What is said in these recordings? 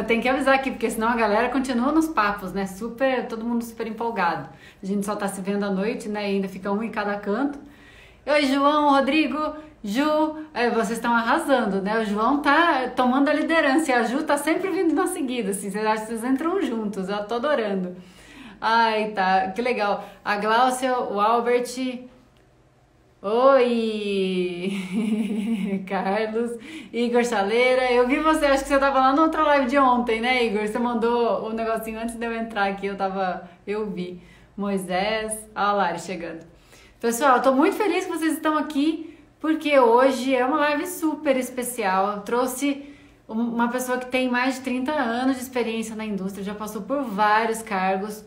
Tem que avisar aqui, porque senão a galera continua nos papos, né? Super, todo mundo super empolgado. A gente só tá se vendo à noite, né? E ainda fica um em cada canto. Oi, João, Rodrigo, Ju, vocês estão arrasando, né? O João tá tomando a liderança e a Ju tá sempre vindo na seguida, assim. Vocês acham que vocês entram juntos? Eu tô adorando. Ai, tá, que legal. A Gláucia, o Albert. Oi, Carlos, Igor Chaleira. Eu vi você, acho que você tava lá na outra live de ontem, né, Igor? Você mandou um negocinho antes de eu entrar aqui, eu vi. Moisés, a Lari chegando. Pessoal, eu tô muito feliz que vocês estão aqui, porque hoje é uma live super especial. Eu trouxe uma pessoa que tem mais de 30 anos de experiência na indústria, já passou por vários cargos.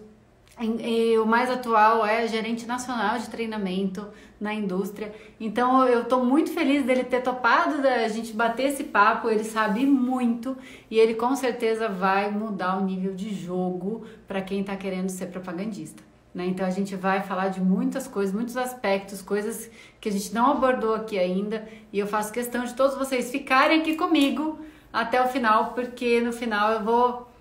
E o mais atual é gerente nacional de treinamento na indústria. Então eu estou muito feliz dele ter topado da gente bater esse papo. Ele sabe muito e ele com certeza vai mudar o nível de jogo para quem está querendo ser propagandista, né? Então a gente vai falar de muitas coisas, muitos aspectos, coisas que a gente não abordou aqui ainda. E eu faço questão de todos vocês ficarem aqui comigo até o final, porque no final eu vou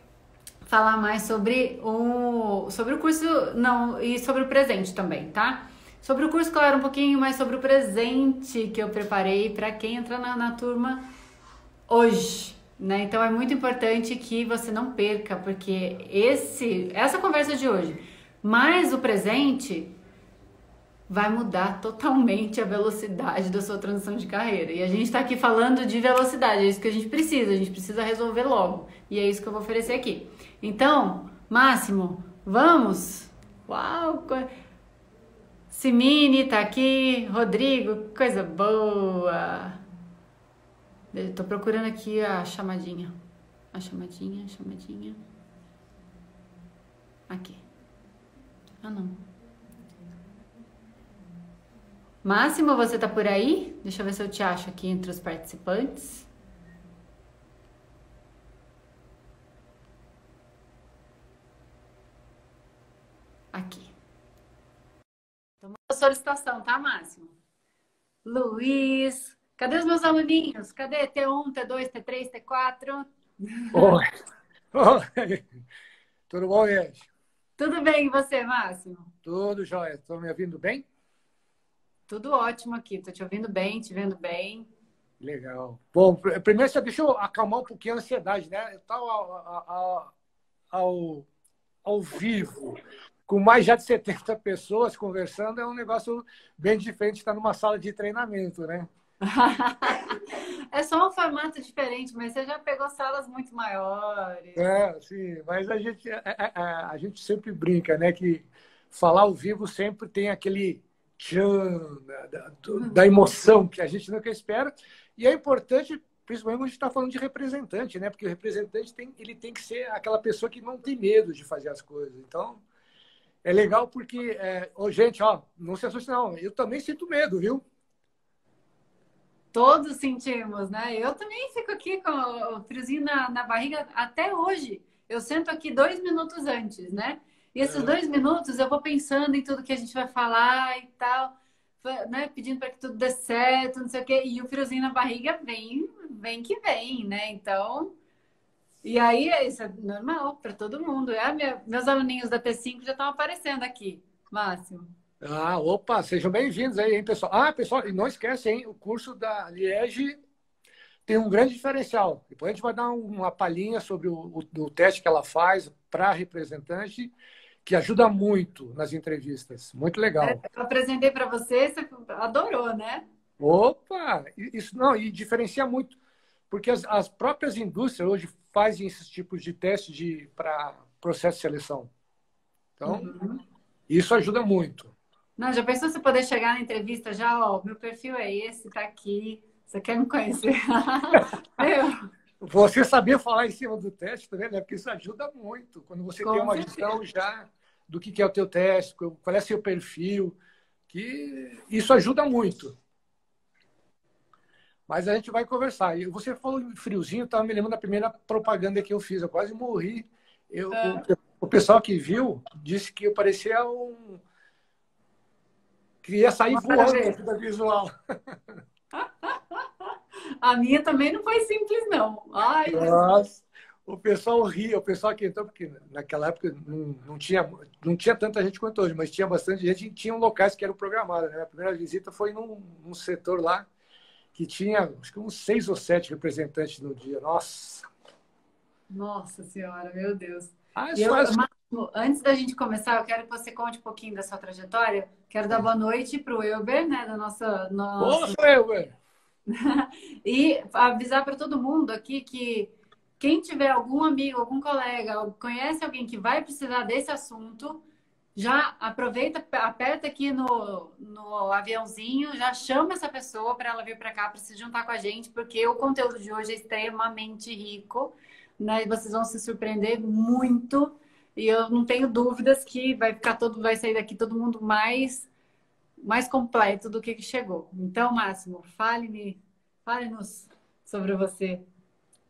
falar mais sobre o curso, não, e sobre o presente também, tá? Sobre o curso, claro, um pouquinho mais sobre o presente que eu preparei para quem entra na turma hoje, né? Então é muito importante que você não perca, porque essa conversa de hoje, mais o presente, vai mudar totalmente a velocidade da sua transição de carreira. E a gente está aqui falando de velocidade, é isso que a gente precisa resolver logo. E é isso que eu vou oferecer aqui. Então, Máximo, vamos? Uau! Simine tá aqui, Rodrigo, coisa boa! Eu tô procurando aqui a chamadinha. A chamadinha. Aqui. Ah, não. Máximo, você tá por aí? Deixa eu ver se eu te acho aqui entre os participantes. Aqui. Tomou a solicitação, tá, Máximo? Luiz. Cadê os meus aluninhos? Cadê T1, T2, T3, T4? Oi. Oi. Tudo bom, gente? Tudo bem, e você, Máximo? Tudo jóia. Estão me ouvindo bem? Tudo ótimo aqui. Tô te ouvindo bem, te vendo bem. Legal. Bom, primeiro, deixa eu acalmar um pouquinho a ansiedade, né? Eu estava ao vivo, com mais já de 70 pessoas conversando, é um negócio bem diferente de estar numa sala de treinamento, né? É só um formato diferente, mas você já pegou salas muito maiores. É, sim, mas a gente sempre brinca, né? Que falar ao vivo sempre tem aquele tchan da emoção que a gente nunca espera. E é importante, principalmente quando a gente está falando de representante, né? Porque o representante ele tem que ser aquela pessoa que não tem medo de fazer as coisas. Então, é legal porque, gente, ó, não se assuste não, eu também sinto medo, viu? Todos sentimos, né? Eu também fico aqui com o friozinho na barriga até hoje. Eu sento aqui 2 minutos antes, né? E esses 2 minutos eu vou pensando em tudo que a gente vai falar e tal, né? Pedindo para que tudo dê certo, não sei o quê. E o friozinho na barriga vem que vem, né? Então, e aí isso é normal para todo mundo. Meus aluninhos da T5 já estão aparecendo aqui, Máximo. Ah, opa, sejam bem-vindos aí, hein, pessoal. Ah, pessoal, e não esquece, hein, o curso da Liege tem um grande diferencial. Depois a gente vai dar uma palhinha sobre o teste que ela faz para representante, que ajuda muito nas entrevistas. Muito legal. Eu apresentei para você, você adorou, né? Opa, isso não, e diferencia muito, porque as próprias indústrias hoje fazem esses tipos de teste para processo de seleção. Então, isso ajuda muito. Não, já pensou você poder chegar na entrevista já, ó, meu perfil é esse, tá aqui, você quer me conhecer? Meu, Você saber falar em cima do teste também, né? Porque isso ajuda muito. Quando você tem com uma certeza. visão já do que é o teu teste, qual é seu perfil, que isso ajuda muito. Mas a gente vai conversar. E você falou em friozinho, estava me lembrando da primeira propaganda que eu fiz. Eu quase morri. O pessoal que viu disse que eu parecia queria sair voando aqui da visual. A minha também não foi simples, não. Ai, Nossa. o pessoal ria, o pessoal que entrou, porque naquela época não tinha tanta gente quanto hoje, mas tinha bastante gente e tinham locais que eram programados. Né? A primeira visita foi num setor lá que tinha, acho que uns 6 ou 7 representantes no dia. Nossa! Nossa Senhora, meu Deus. Ah, E isso faz... Máximo, antes da gente começar, eu quero que você conte um pouquinho da sua trajetória. Quero dar boa noite para o Elber, né, da nosso. Nossa, velho! E avisar para todo mundo aqui que quem tiver algum amigo, algum colega, ou conhece alguém que vai precisar desse assunto, já aproveita, aperta aqui no aviãozinho, já chama essa pessoa para ela vir para cá, para se juntar com a gente, porque o conteúdo de hoje é extremamente rico, né? E vocês vão se surpreender muito. E eu não tenho dúvidas que vai sair daqui todo mundo mais completo do que chegou. Então, Máximo, fale-nos sobre você.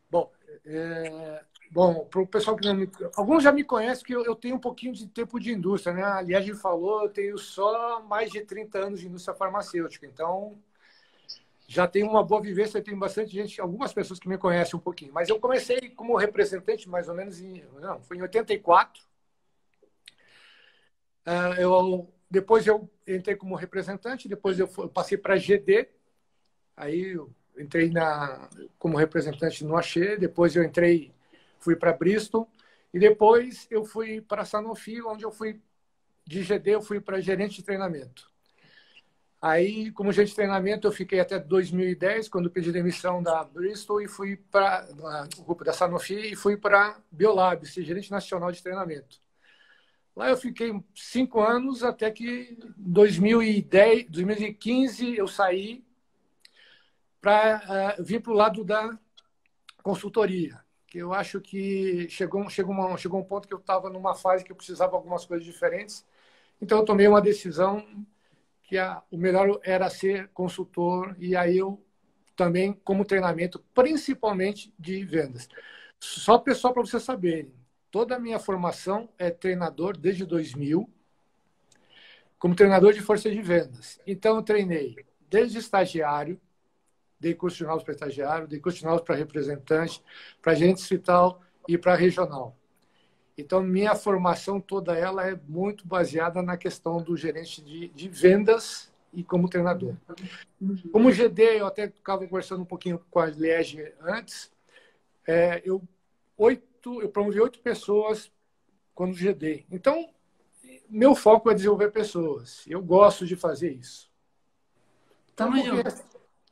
Bom, bom, para o pessoal que não me... Alguns já me conhecem, que eu tenho um pouquinho de tempo de indústria, né? A Liege falou, eu tenho só mais de 30 anos de indústria farmacêutica. Então, já tenho uma boa vivência, tem bastante gente, algumas pessoas que me conhecem um pouquinho. Mas eu comecei como representante mais ou menos foi em 84. Depois eu entrei como representante, depois eu passei para a GD, aí eu entrei como representante no Axê, depois eu fui para Bristol, e depois eu fui para a Sanofi, onde eu fui de GD, eu fui para gerente de treinamento. Aí, como gerente de treinamento, eu fiquei até 2010, quando pedi demissão da Bristol e fui para o grupo da Sanofi e fui para Biolab, ser gerente nacional de treinamento. Lá eu fiquei 5 anos, até que em 2015 eu saí para vir para o lado da consultoria, que eu acho que chegou um ponto que eu estava numa fase que eu precisava de algumas coisas diferentes. Então eu tomei uma decisão que o melhor era ser consultor, e aí eu também como treinamento, principalmente de vendas. Só pessoal, para vocês saberem, toda a minha formação é treinador desde 2000, como treinador de força de vendas. Então eu treinei desde estagiário, dei curso de novos para estagiário, dei curso de novos para representante, para gerente distrital e para regional. Então, minha formação toda ela é muito baseada na questão do gerente de vendas e como treinador. Como GD, eu até estava conversando um pouquinho com a Liege antes, eu promovi 8 pessoas quando GD. Então, meu foco é desenvolver pessoas. Eu gosto de fazer isso. Tamo junto.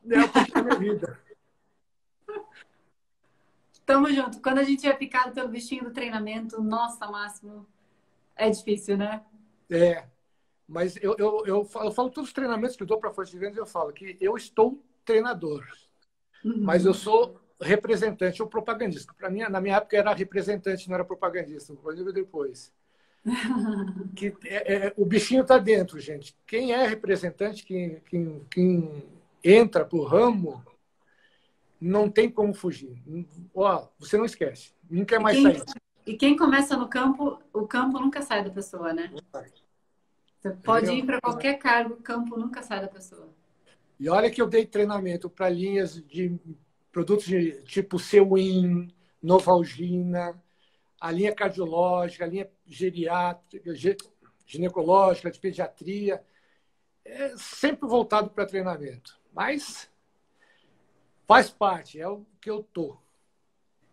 É o pouquinho da minha vida. Tamo junto. Quando a gente é picado pelo bichinho do treinamento, nossa, Máximo, é difícil, né? Mas eu falo todos os treinamentos que eu dou para força de vendas, eu falo que eu estou treinador, mas eu sou representante ou propagandista. Para mim, na minha época, era representante, não era propagandista. Depois. O bichinho está dentro, gente. Quem é representante, quem entra para o ramo, não tem como fugir. Você não esquece. Não quer mais sair. E quem começa no campo, o campo nunca sai da pessoa, né? Você pode ir para qualquer cargo, o campo nunca sai da pessoa. E olha que eu dei treinamento para linhas de produtos tipo Sewin, Novalgina, a linha cardiológica, a linha geriátrica, ginecológica, de pediatria. Sempre voltado para treinamento. Mas faz parte, é o que eu tô.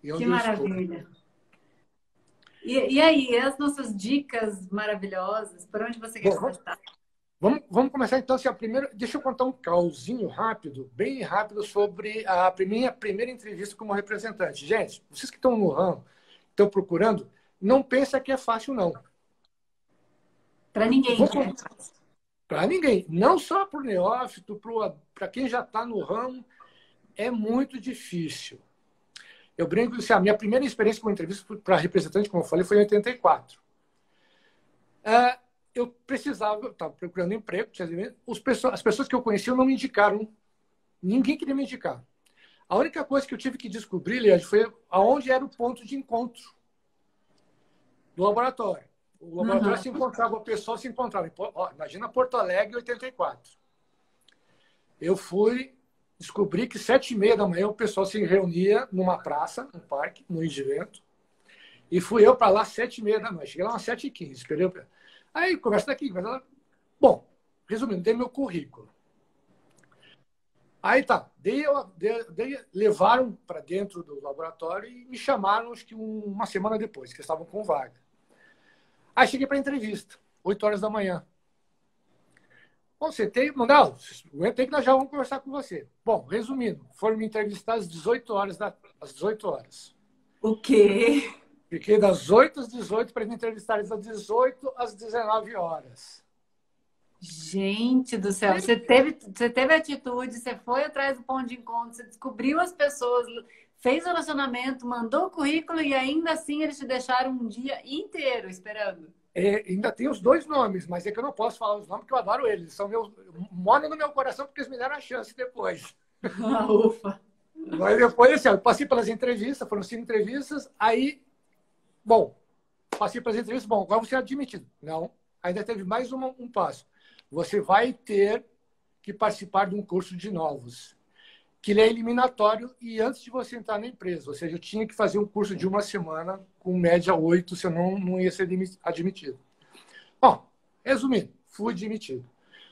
Que maravilha. E aí, as nossas dicas maravilhosas, por onde você quer começar? Vamos começar então. Primeiro, deixa eu contar um causinho rápido, bem rápido, sobre a minha primeira entrevista como representante. Gente, vocês que estão no ramo, estão procurando, não pensa que é fácil, não. Para ninguém. Para ninguém. Não só para o neófito, para quem já está no ramo, é muito difícil. Eu brinco que a minha primeira experiência com entrevista para representante, como eu falei, foi em 84. Eu estava procurando emprego, as pessoas que eu conhecia não me indicaram. Ninguém queria me indicar. A única coisa que eu tive que descobrir, Liege, foi aonde era o ponto de encontro do laboratório. O laboratório se encontrava, o pessoal se encontrava. Imagina Porto Alegre, 84. Eu descobri que 7h30 da manhã o pessoal se reunia numa praça, num parque, num evento, E fui eu para lá às 7h30 da noite. Cheguei lá às 7h15, esperei. Aí, conversa daqui, conversa lá. Bom, resumindo, dei meu currículo. Aí tá, levaram para dentro do laboratório e me chamaram, acho que uma semana depois, que estavam com vaga. Aí cheguei para a entrevista, 8h da manhã. Bom, você tem, Manuel, aguenta aí que nós já vamos conversar com você. Bom, resumindo, foram me entrevistar às 18h. Às 18h. O quê? Fiquei das 8 às 18 para me entrevistar das 18 às 19h. Gente do céu, você teve atitude, você foi atrás do ponto de encontro, você descobriu as pessoas, fez o relacionamento, mandou o currículo e ainda assim eles te deixaram um dia inteiro esperando. Ainda tem os dois nomes, mas é que eu não posso falar os nomes porque eu adoro eles. São moram no meu coração porque eles me deram a chance depois. Ah, ufa. Mas depois, assim, eu passei pelas entrevistas, foram 5 entrevistas, aí, bom, passei pelas entrevistas, bom, agora você é admitido. Não, ainda teve mais um passo. Você vai ter que participar de um curso de novos, que ele é eliminatório e antes de você entrar na empresa. Ou seja, eu tinha que fazer um curso de 1 semana, com média 8, senão não ia ser admitido. Bom, resumindo, fui admitido.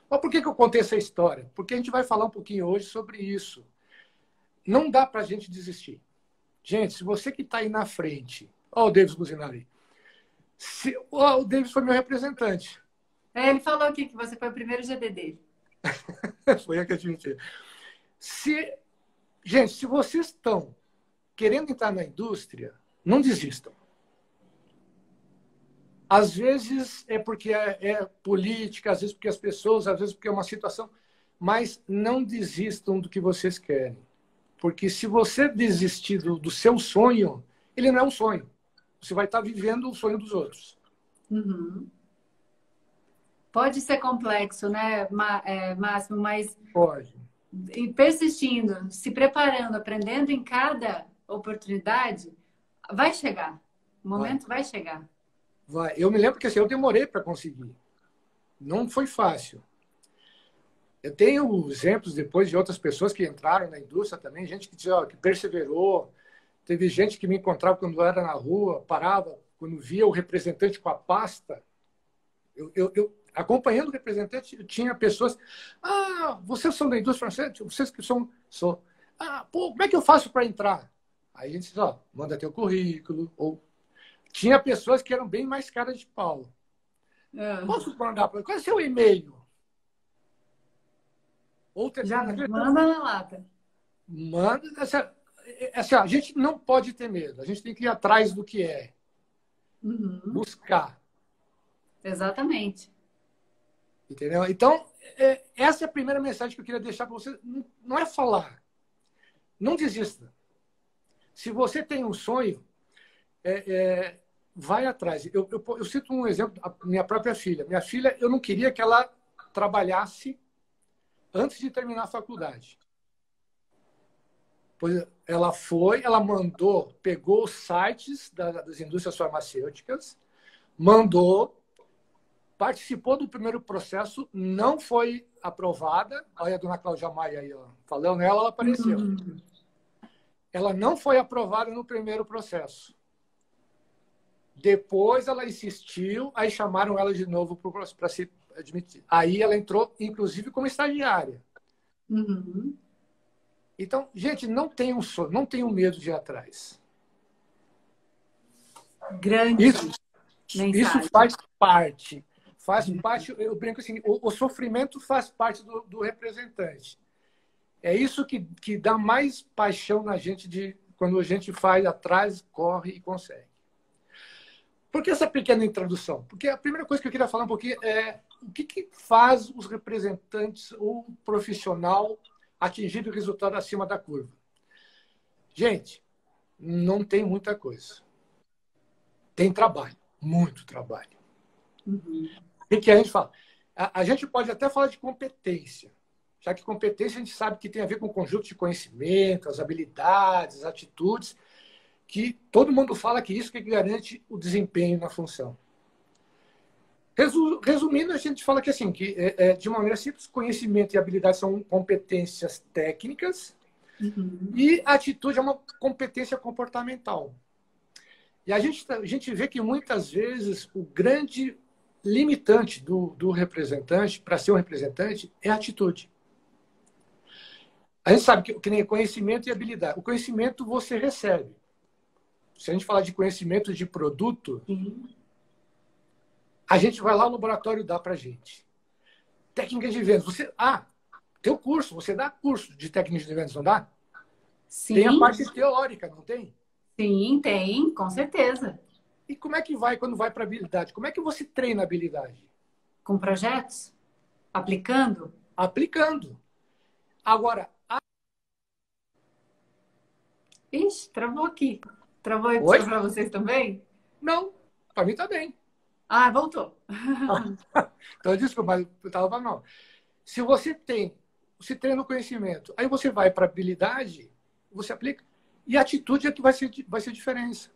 Mas por que eu contei essa história? Porque a gente vai falar um pouquinho hoje sobre isso. Não dá para a gente desistir. Gente, se você que está aí na frente... Olha o Davis Buzinari. O Davis foi meu representante. Ele falou aqui que você foi o primeiro GD dele. Foi eu que admiti. Gente, se vocês estão querendo entrar na indústria, não desistam. Às vezes é porque é política, às vezes porque as pessoas, às vezes porque é uma situação, mas não desistam do que vocês querem. Porque se você desistir do seu sonho, ele não é um sonho. Você vai estar vivendo o sonho dos outros. Uhum. Pode ser complexo, né, Máximo, mas pode. Persistindo, se preparando, aprendendo em cada oportunidade, vai chegar. O momento vai chegar. Vai. Eu me lembro que assim, eu demorei para conseguir. Não foi fácil. Eu tenho exemplos depois de outras pessoas que entraram na indústria também, gente que perseverou. Teve gente que me encontrava quando eu era na rua, parava, quando via o representante com a pasta. Eu acompanhando o representante, tinha pessoas... Ah, vocês são da indústria farmacêutica? Vocês que são... Sou. Ah, pô, como é que eu faço para entrar? Aí a gente diz, ó, manda teu currículo. Ou... Tinha pessoas que eram bem mais caras de pau. Posso mandar para... Qual é o seu e-mail? Já manda na lata. Manda. A gente não pode ter medo. A gente tem que ir atrás do que é. Uhum. Buscar. Exatamente. Entendeu? Então, essa é a primeira mensagem que eu queria deixar para você. Não é falar. Não desista. Se você tem um sonho, vai atrás. Eu cito um exemplo, a minha própria filha. Minha filha, eu não queria que ela trabalhasse antes de terminar a faculdade. Pois ela mandou, pegou os sites das indústrias farmacêuticas, mandou, participou do primeiro processo, não foi aprovada. Olha a dona Cláudia Maia aí, ó, falando nela, ela apareceu. Uhum. Ela não foi aprovada no primeiro processo. Depois ela insistiu, aí chamaram ela de novo para se admitir. Aí ela entrou, inclusive, como estagiária. Uhum. Então, gente, não tenham sonho, não tenham medo de ir atrás. Grande isso faz parte. Faz parte, eu brinco assim, o sofrimento faz parte do representante. É isso que dá mais paixão na gente quando a gente vai atrás, corre e consegue. Por que essa pequena introdução? Porque a primeira coisa que eu queria falar um pouquinho é o que faz os representantes ou o profissional atingir o resultado acima da curva. Gente, não tem muita coisa. Tem trabalho, muito trabalho. Uhum. O que a gente fala? A gente pode até falar de competência, já que competência a gente sabe que tem a ver com o conjunto de conhecimento, as habilidades, as atitudes, que todo mundo fala que isso que garante o desempenho na função. Resumindo, a gente fala que, assim, de uma maneira simples, conhecimento e habilidade são competências técnicas. Uhum. E atitude é uma competência comportamental. E a gente vê que muitas vezes o grande limitante do representante, para ser um representante, é a atitude. A gente sabe que nem conhecimento e habilidade. O conhecimento você recebe. Se a gente falar de conhecimento de produto, a gente vai lá no laboratório e dá para a gente. Técnicas de vendas. Tem o curso. Você dá curso de técnicas de vendas, não dá? Sim. Tem a parte teórica, não tem? Sim, tem, com certeza. E como é que vai quando vai para habilidade? Como é que você treina a habilidade? Com projetos? Aplicando? Aplicando. Agora, Ixi, travou aqui. Travou aí oi? para vocês também? Não, para mim tá bem. Ah, voltou. Então, desculpa, mas eu estava falando, não. Se você treina o conhecimento, aí você vai para habilidade, você aplica, e a atitude é que vai ser diferença.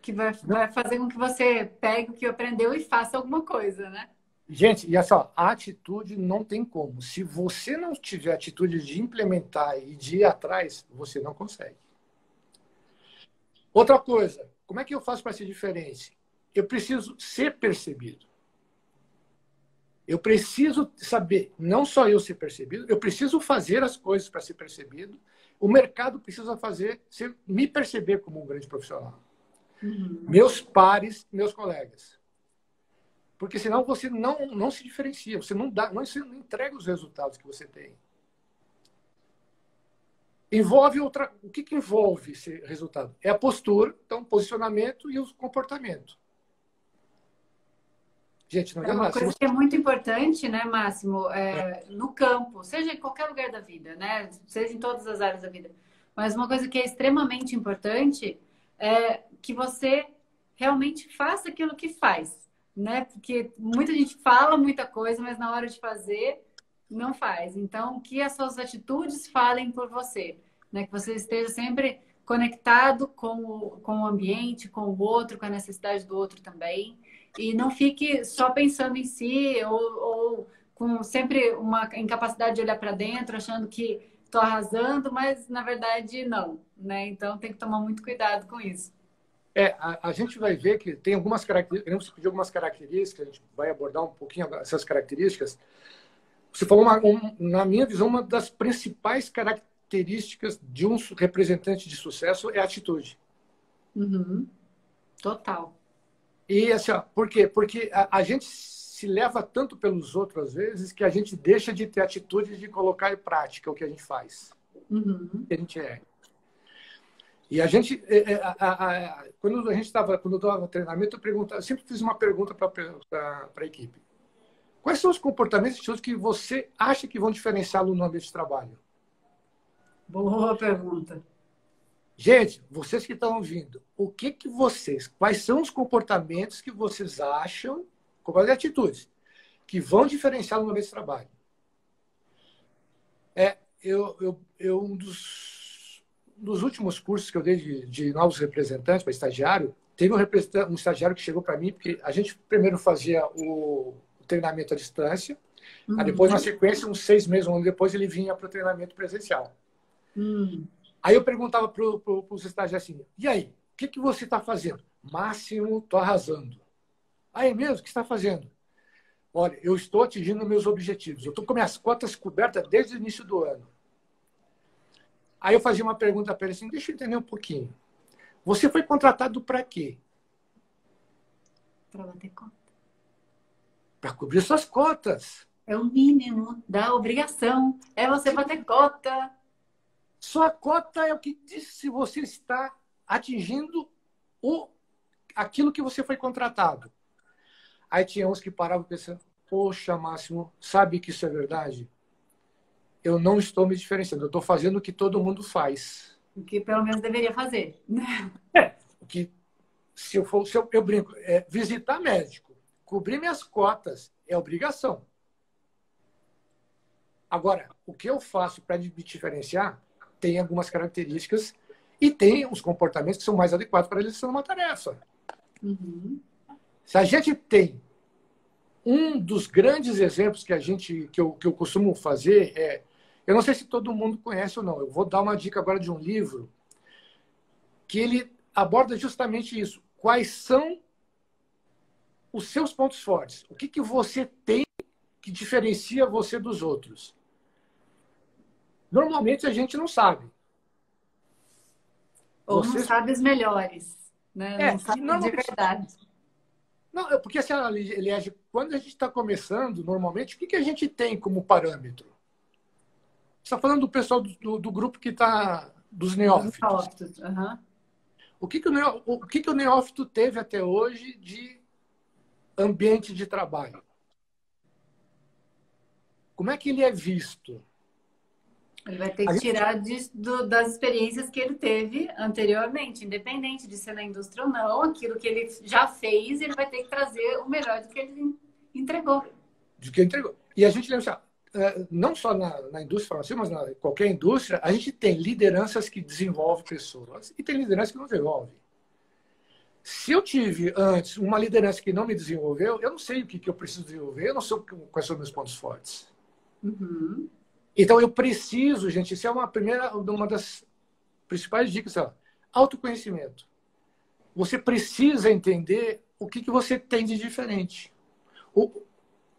Que vai fazer com que você pegue o que aprendeu e faça alguma coisa, né? Gente, e assim, ó, a atitude não tem como. Se você não tiver atitude de implementar e de ir atrás, você não consegue. Outra coisa, como é que eu faço para ser diferente? Eu preciso ser percebido. Eu preciso saber, não só eu ser percebido, eu preciso fazer as coisas para ser percebido. O mercado precisa me perceber como um grande profissional. Meus pares, meus colegas. Porque senão você não se diferencia, você não entrega os resultados que você tem. O que envolve esse resultado? É a postura, então, o posicionamento e o comportamento. Gente, não É adianta uma nada. coisa que é muito importante, né, Máximo, no campo, seja em qualquer lugar da vida, né, seja em todas as áreas da vida. Mas uma coisa que é extremamente importante é que você realmente faça aquilo que faz, né? Porque muita gente fala muita coisa, mas na hora de fazer não faz. Então, que as suas atitudes falem por você, né? Que você esteja sempre conectado com o ambiente, com o outro, com a necessidade do outro também. E não fique só pensando em si ou com sempre uma incapacidade de olhar para dentro, achando que estou arrasando, mas na verdade não, né? Então tem que tomar muito cuidado com isso. A gente vai ver que tem algumas características, queremos pedir algumas características, a gente vai abordar um pouquinho essas características. Você falou, na minha visão, uma das principais características de um representante de sucesso é a atitude. Total. E assim, ó, por quê? Porque a gente se leva tanto pelos outros, às vezes, que a gente deixa de ter atitude de colocar em prática o que a gente faz. O que a gente é. E a gente, quando eu estava no treinamento, eu sempre fiz uma pergunta para a equipe. Quais são os comportamentos que você acha que vão diferenciá-lo no ambiente de trabalho? Boa pergunta. Gente, vocês que estão ouvindo, quais são os comportamentos que vocês acham, como as atitudes, que vão diferenciá-lo no ambiente de trabalho? Um dos últimos cursos que eu dei de novos representantes para estagiário, teve um estagiário que chegou para mim, porque a gente primeiro fazia o treinamento à distância, aí depois, na sequência, uns 6 meses, um ano depois, ele vinha para o treinamento presencial. Aí eu perguntava para os estagiários assim, e aí, o que você está fazendo? Máximo, estou arrasando. Aí mesmo, o que você está fazendo? Olha, eu estou atingindo meus objetivos. Eu estou com minhas cotas cobertas desde o início do ano. Aí eu fazia uma pergunta para ele assim, deixa eu entender um pouquinho. Você foi contratado para quê? Para bater cota. Para cobrir suas cotas. É o mínimo da obrigação. É você bater cota. Sua cota é o que diz se você está atingindo aquilo que você foi contratado. Aí tinha uns que paravam pensando, poxa, Máximo, sabe que isso é verdade? Eu não estou me diferenciando, eu estou fazendo o que todo mundo faz. O que pelo menos deveria fazer. O que, eu brinco, visitar médico, cobrir minhas cotas é obrigação. Agora, o que eu faço para me diferenciar tem algumas características e tem os comportamentos que são mais adequados para eles ser uma tarefa. Se a gente tem um dos grandes exemplos que eu costumo fazer eu não sei se todo mundo conhece ou não. Eu vou dar uma dica agora de um livro que aborda justamente isso. Quais são os seus pontos fortes? O que, que você tem que diferencia você dos outros? Normalmente a gente não sabe. Ou não Vocês... sabe os melhores, né? Não E sabe de normalmente... verdade. Não, porque assim, Eliege, quando a gente está começando, normalmente, o que, que a gente tem como parâmetro? Você está falando do pessoal do grupo que está dos neófitos. Uhum. O que, que o neófito teve até hoje de ambiente de trabalho? Como é que ele é visto? Ele vai ter que tirar das experiências que ele teve anteriormente, independente de ser na indústria ou não, aquilo que ele já fez, ele vai ter que trazer o melhor do que ele entregou. De que entregou. E a gente lembra, não só na indústria farmacêutica, mas em qualquer indústria, a gente tem lideranças que desenvolvem pessoas e tem liderança que não desenvolve. Se eu tive antes uma liderança que não me desenvolveu, eu não sei o que eu preciso desenvolver, eu não sei quais são meus pontos fortes. Uhum. Então, eu preciso, gente, isso é uma das principais dicas, autoconhecimento. Você precisa entender o que você tem de diferente.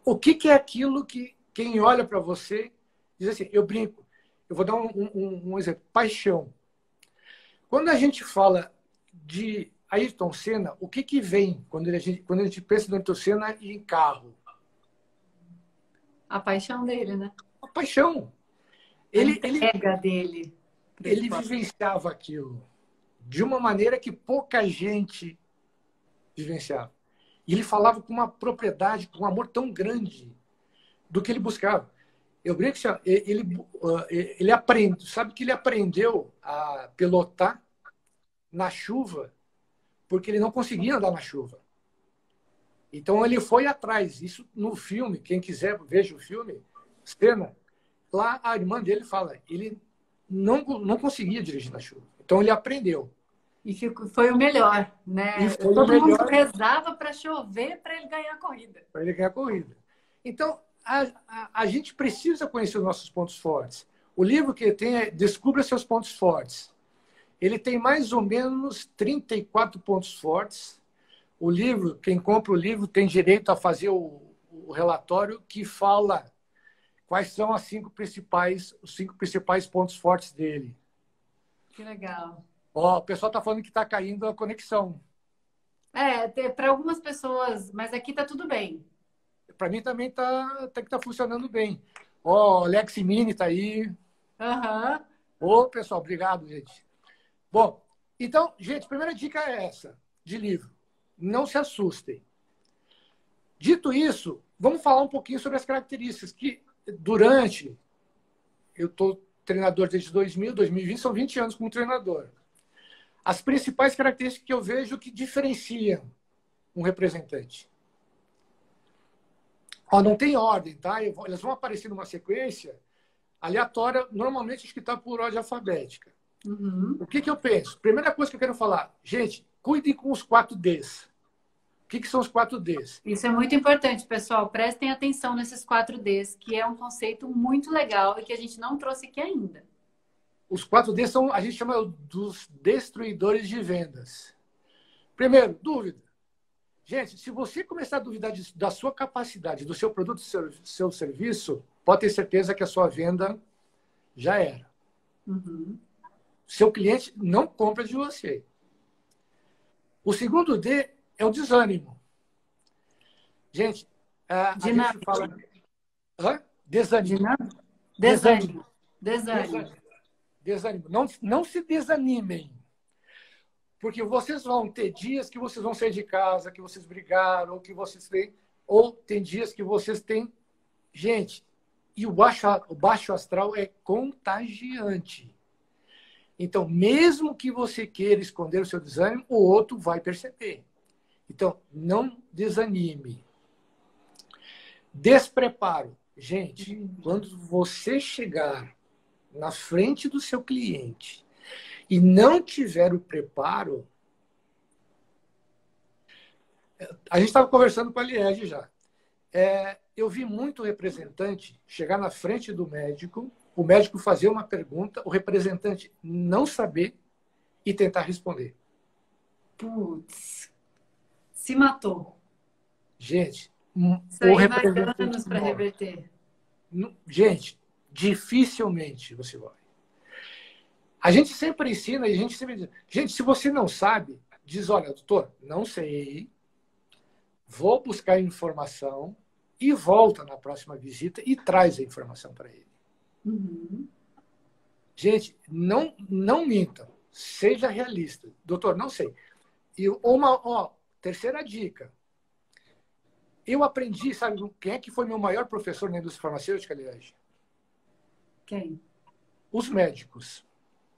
O que é aquilo que quem olha para você diz assim, eu brinco. Eu vou dar um exemplo. Paixão. Quando a gente fala de Ayrton Senna, o que vem quando a gente pensa no Ayrton Senna e em carro? A paixão dele, né? A paixão. A entrega dele. Ele vivenciava aquilo de uma maneira que pouca gente vivenciava. E ele falava com uma propriedade, com um amor tão grande do que ele buscava. Eu brinco que ele aprende, sabe que ele aprendeu a pilotar na chuva porque ele não conseguia andar na chuva. Então ele foi atrás. Isso no filme, quem quiser veja o filme, Senna, lá a irmã dele fala, ele não conseguia dirigir na chuva. Então ele aprendeu. E foi o melhor, né? Todo mundo rezava para chover para ele ganhar a corrida. Para ele ganhar a corrida. Então, a gente precisa conhecer os nossos pontos fortes. O livro que tem é Descubra Seus Pontos Fortes. Ele tem mais ou menos 34 pontos fortes. O livro, quem compra o livro tem direito a fazer o relatório que fala quais são os 5 principais pontos fortes dele. Que legal. Ó, o pessoal está falando que está caindo a conexão. Para algumas pessoas, mas aqui está tudo bem. Para mim também tem que estar funcionando bem. Ó, Alex Mini está aí. Aham. Ô, pessoal, obrigado, gente. Bom, então, gente, a primeira dica é essa, de livro. Não se assustem. Dito isso, vamos falar um pouquinho sobre as características que, eu estou treinador desde 2020, são 20 anos como treinador. As principais características que eu vejo que diferenciam um representante. Ó, não tem ordem, tá? Elas vão aparecer numa sequência aleatória, normalmente acho que está por ordem alfabética. Uhum. O que eu penso? Primeira coisa que eu quero falar, gente, cuidem com os 4Ds. O que são os 4Ds? Isso é muito importante, pessoal. Prestem atenção nesses 4Ds, que é um conceito muito legal e que a gente não trouxe aqui ainda. Os 4Ds são, a gente chama dos destruidores de vendas. Primeiro, dúvida. Gente, se você começar a duvidar da sua capacidade, do seu produto, do seu serviço, pode ter certeza que a sua venda já era. Uhum. Seu cliente não compra de você. O segundo D é o desânimo. Gente, a gente fala... Hã? Desânimo. Desânimo. Não se desanimem. Porque vocês vão ter dias que vocês vão sair de casa, que vocês brigaram, ou tem dias que vocês têm... Gente, e o baixo astral é contagiante. Então, mesmo que você queira esconder o seu desânimo, o outro vai perceber. Então, não desanime. Despreparo. Gente, quando você chegar na frente do seu cliente e não tiver o preparo... A gente estava conversando com a Liege já. Eu vi muito representante chegar na frente do médico, o médico fazer uma pergunta, o representante não saber e tentar responder. Putz, se matou. Gente, Isso o aí vai representante anos para morre. reverter. Gente, dificilmente você vai. A gente sempre ensina, e a gente sempre diz, gente, se você não sabe, diz, olha, doutor, não sei, vou buscar informação e volta na próxima visita e traz a informação para ele. Uhum. Gente, não mintam, seja realista. Doutor, não sei. E uma terceira dica. Eu aprendi, sabe, quem é que foi meu maior professor na indústria farmacêutica, aliás? Quem? Os médicos.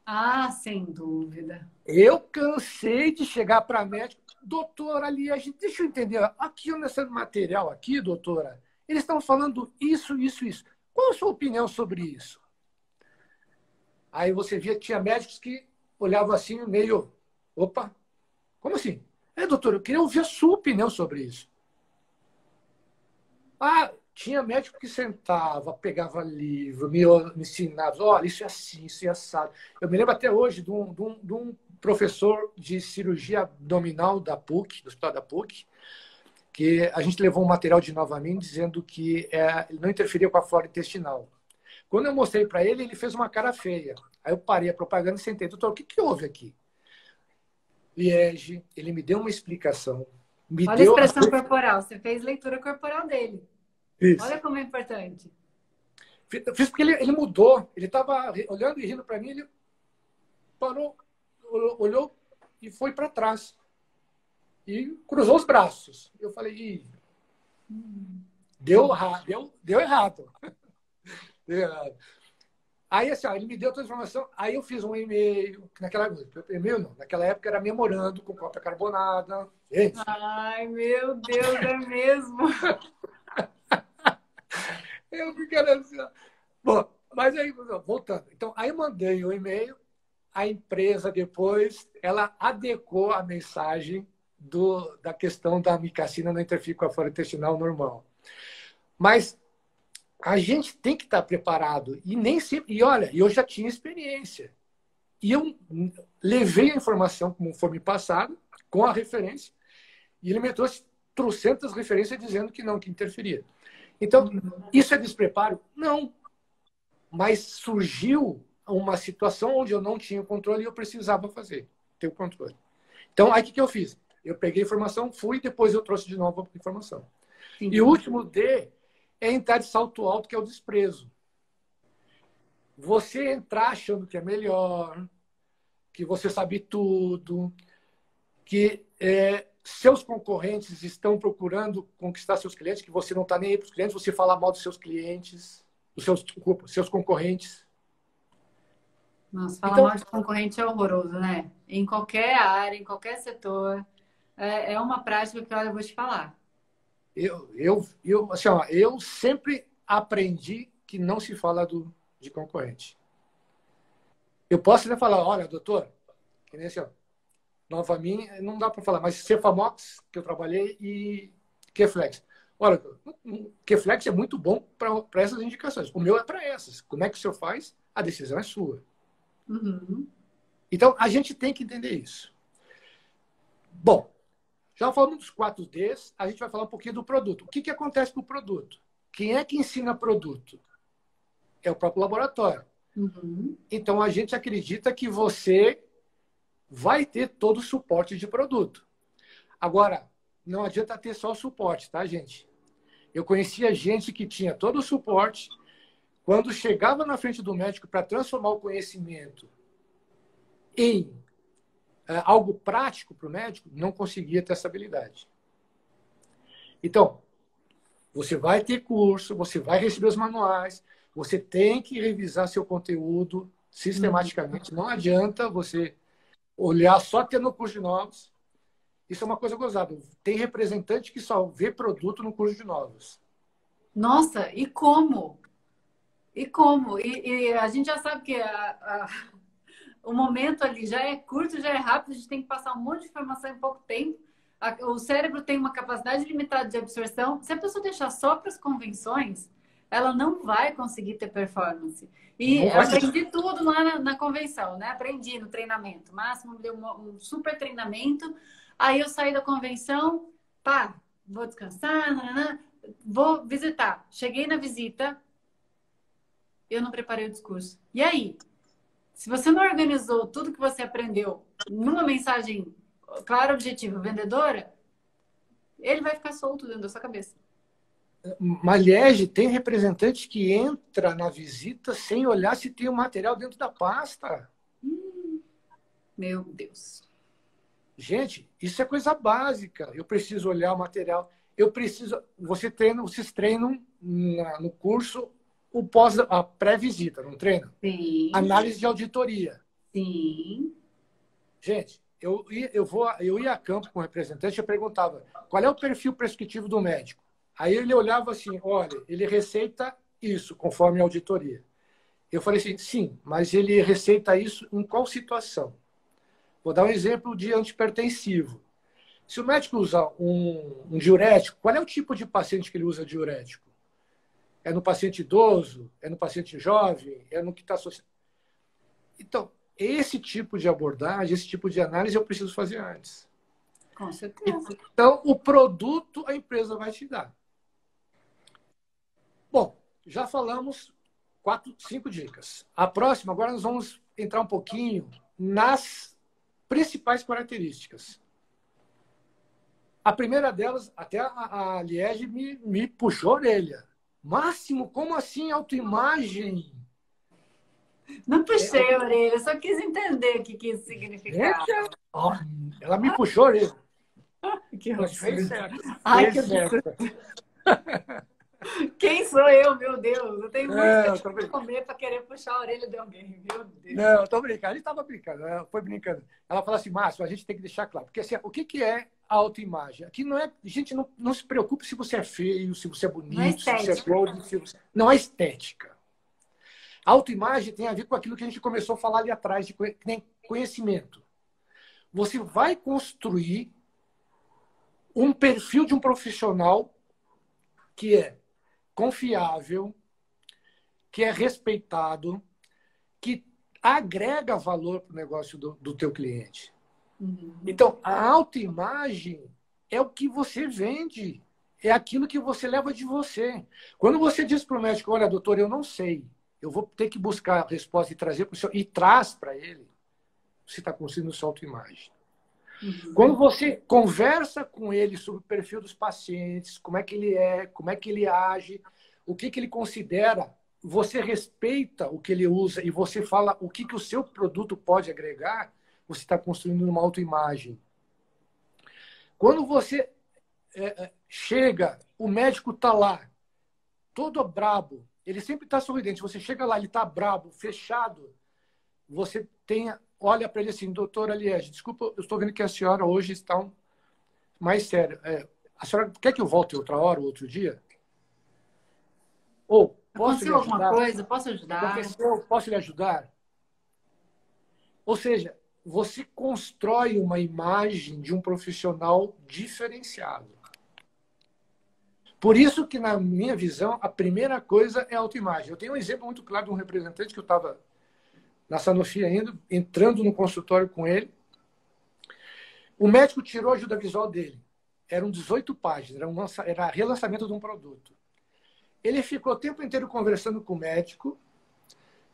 Ah, sem dúvida. Eu cansei de chegar para médico, doutora, aliás, deixa eu entender, aqui nesse material aqui, doutora, eles estão falando isso, isso, isso. Qual a sua opinião sobre isso? Aí você via que tinha médicos que olhavam assim, meio, opa, como assim? Doutor, eu queria ouvir a sua opinião sobre isso. Ah, tinha médico que sentava, pegava livro, me ensinava, olha, isso é assim, isso é assado. Eu me lembro até hoje de um professor de cirurgia abdominal da PUC, do Hospital da PUC, que a gente levou um material de Novamin dizendo que ele não interferia com a flora intestinal. Quando eu mostrei para ele, ele fez uma cara feia. Aí eu parei a propaganda e sentei, doutor, o que houve aqui? Liege, ele me deu uma explicação, me Olha a deu... expressão corporal. Você fez leitura corporal dele. Isso. Olha como é importante. Fiz porque ele mudou. Ele estava olhando e rindo para mim, ele parou, olhou e foi para trás. E cruzou os braços. Eu falei, deu errado. Deu errado. Deu errado. Aí, assim, ele me deu toda a informação. Aí eu fiz um e-mail. Naquela época era memorando com cópia carbonada. Gente. Ai, meu Deus, é mesmo. Eu fiquei assim. Bom, mas aí, voltando. Então, aí eu mandei o e-mail. A empresa depois, ela adequou a mensagem da questão da amicacina não interferir com a flora intestinal normal. Mas a gente tem que estar preparado. E nem sempre. E olha, eu já tinha experiência. E eu levei a informação como foi me passado, com a referência, e ele me trouxe trocentas referências dizendo que não, que interferia. Então, isso é despreparo? Não. Mas surgiu uma situação onde eu não tinha controle e eu precisava ter o controle. Então, aí o que eu fiz? Eu peguei a informação, fui, depois eu trouxe de novo a informação. Sim. E o último D é entrar de salto alto, que é o desprezo. Você entrar achando que é melhor, que você sabe tudo, que seus concorrentes estão procurando conquistar seus clientes, que você não está nem aí para os clientes, você fala mal dos seus clientes, seus concorrentes. Nossa, falar mal de concorrente é horroroso, né? Em qualquer área, em qualquer setor. É uma prática que eu vou te falar. Assim, eu sempre aprendi que não se fala de concorrente. Eu posso até falar, olha, doutor, que nem assim, Novamin, não dá para falar, mas Cefamox, que eu trabalhei, e Keflex. Olha, Keflex é muito bom para essas indicações. O meu é para essas. Como é que o senhor faz? A decisão é sua. Uhum. Então, a gente tem que entender isso. Bom, já falamos dos 4Ds, a gente vai falar um pouquinho do produto. O que acontece com o produto? Quem é que ensina produto? É o próprio laboratório. Uhum. Então, a gente acredita que você vai ter todo o suporte de produto. Agora, não adianta ter só o suporte, tá, gente? Eu conhecia gente que tinha todo o suporte, quando chegava na frente do médico para transformar o conhecimento em algo prático para o médico, não conseguia ter essa habilidade. Então, você vai ter curso, você vai receber os manuais, você tem que revisar seu conteúdo sistematicamente. Não adianta você olhar só tendo curso de novos. Isso é uma coisa gozada. Tem representante que só vê produto no curso de novos. Nossa, e como? E como? E a gente já sabe que o momento ali já é curto, já é rápido, a gente tem que passar um monte de informação em pouco tempo. O cérebro tem uma capacidade limitada de absorção. Se a pessoa deixar só para as convenções, ela não vai conseguir ter performance. E Não eu vai. aprendi tudo lá na convenção, né? Aprendi no treinamento. Máximo me deu um super treinamento. Aí eu saí da convenção, pá, vou descansar, nananã, vou visitar. Cheguei na visita, eu não preparei o discurso. E aí? Se você não organizou tudo que você aprendeu numa mensagem clara, objetiva, vendedora, ele vai ficar solto dentro da sua cabeça. Maliege tem representante que entra na visita sem olhar se tem o material dentro da pasta. Meu Deus. Gente, isso é coisa básica. Eu preciso olhar o material. Eu preciso. Vocês treinam no curso a pré-visita, não treina? Sim. Análise de auditoria. Sim. Gente, eu ia a campo com o representante e eu perguntava qual é o perfil prescritivo do médico. Aí ele olhava assim, olha, ele receita isso, conforme a auditoria. Eu falei assim, sim, mas ele receita isso em qual situação? Vou dar um exemplo de antipertensivo. Se o médico usa um diurético, qual é o tipo de paciente que ele usa diurético? É no paciente idoso? É no paciente jovem? É no que está associado? Então, esse tipo de abordagem, esse tipo de análise eu preciso fazer antes. Com certeza. Então, o produto a empresa vai te dar. Bom, já falamos 5 dicas. A próxima, agora nós vamos entrar um pouquinho nas principais características. A primeira delas, até a Liege me puxou a orelha. Máximo, como assim autoimagem? Não puxei a orelha, só quis entender o que isso significava. Ela me puxou a orelha. Que Mas fez certo. Ai, Fez que certo. Quem sou eu, meu Deus? Eu tenho muito Tô para comer para querer puxar a orelha de alguém, meu Deus. Não, tô brincando. A gente estava brincando, ela foi brincando. Ela falou assim, Márcio, a gente tem que deixar claro. Porque assim, o que é autoimagem? Aqui não é. Gente, não se preocupe se você é feio, se você é bonito, se você é gordo, se você... Não é estética. A autoimagem tem a ver com aquilo que a gente começou a falar ali atrás, de conhecimento. Você vai construir um perfil de um profissional que é confiável, que é respeitado, que agrega valor para o negócio do teu cliente. Uhum. Então, a autoimagem é o que você vende, é aquilo que você leva de você. Quando você diz para o médico, olha, doutor, eu não sei, eu vou ter que buscar a resposta e trazer para o senhor, e traz para ele, você está construindo sua autoimagem. Uhum. Quando você conversa com ele sobre o perfil dos pacientes, como é que ele é, como é que ele age, o que ele considera, você respeita o que ele usa e você fala o que o seu produto pode agregar, você está construindo uma autoimagem. Quando você chega, o médico está lá, todo brabo, ele sempre está sorridente, você chega lá, ele está brabo, fechado, você olha para ele assim, doutora Liege, desculpa, eu estou vendo que a senhora hoje está mais séria. A senhora quer que eu volte outra hora, outro dia? Ou posso lhe ajudar? Alguma coisa? Posso ajudar? Professor, posso lhe ajudar? Ou seja, você constrói uma imagem de um profissional diferenciado. Por isso que, na minha visão, a primeira coisa é a autoimagem. Eu tenho um exemplo muito claro de um representante que eu estava na Sanofi ainda, entrando no consultório com ele. O médico tirou a ajuda visual dele. Eram 18 páginas, era relançamento de um produto. Ele ficou o tempo inteiro conversando com o médico,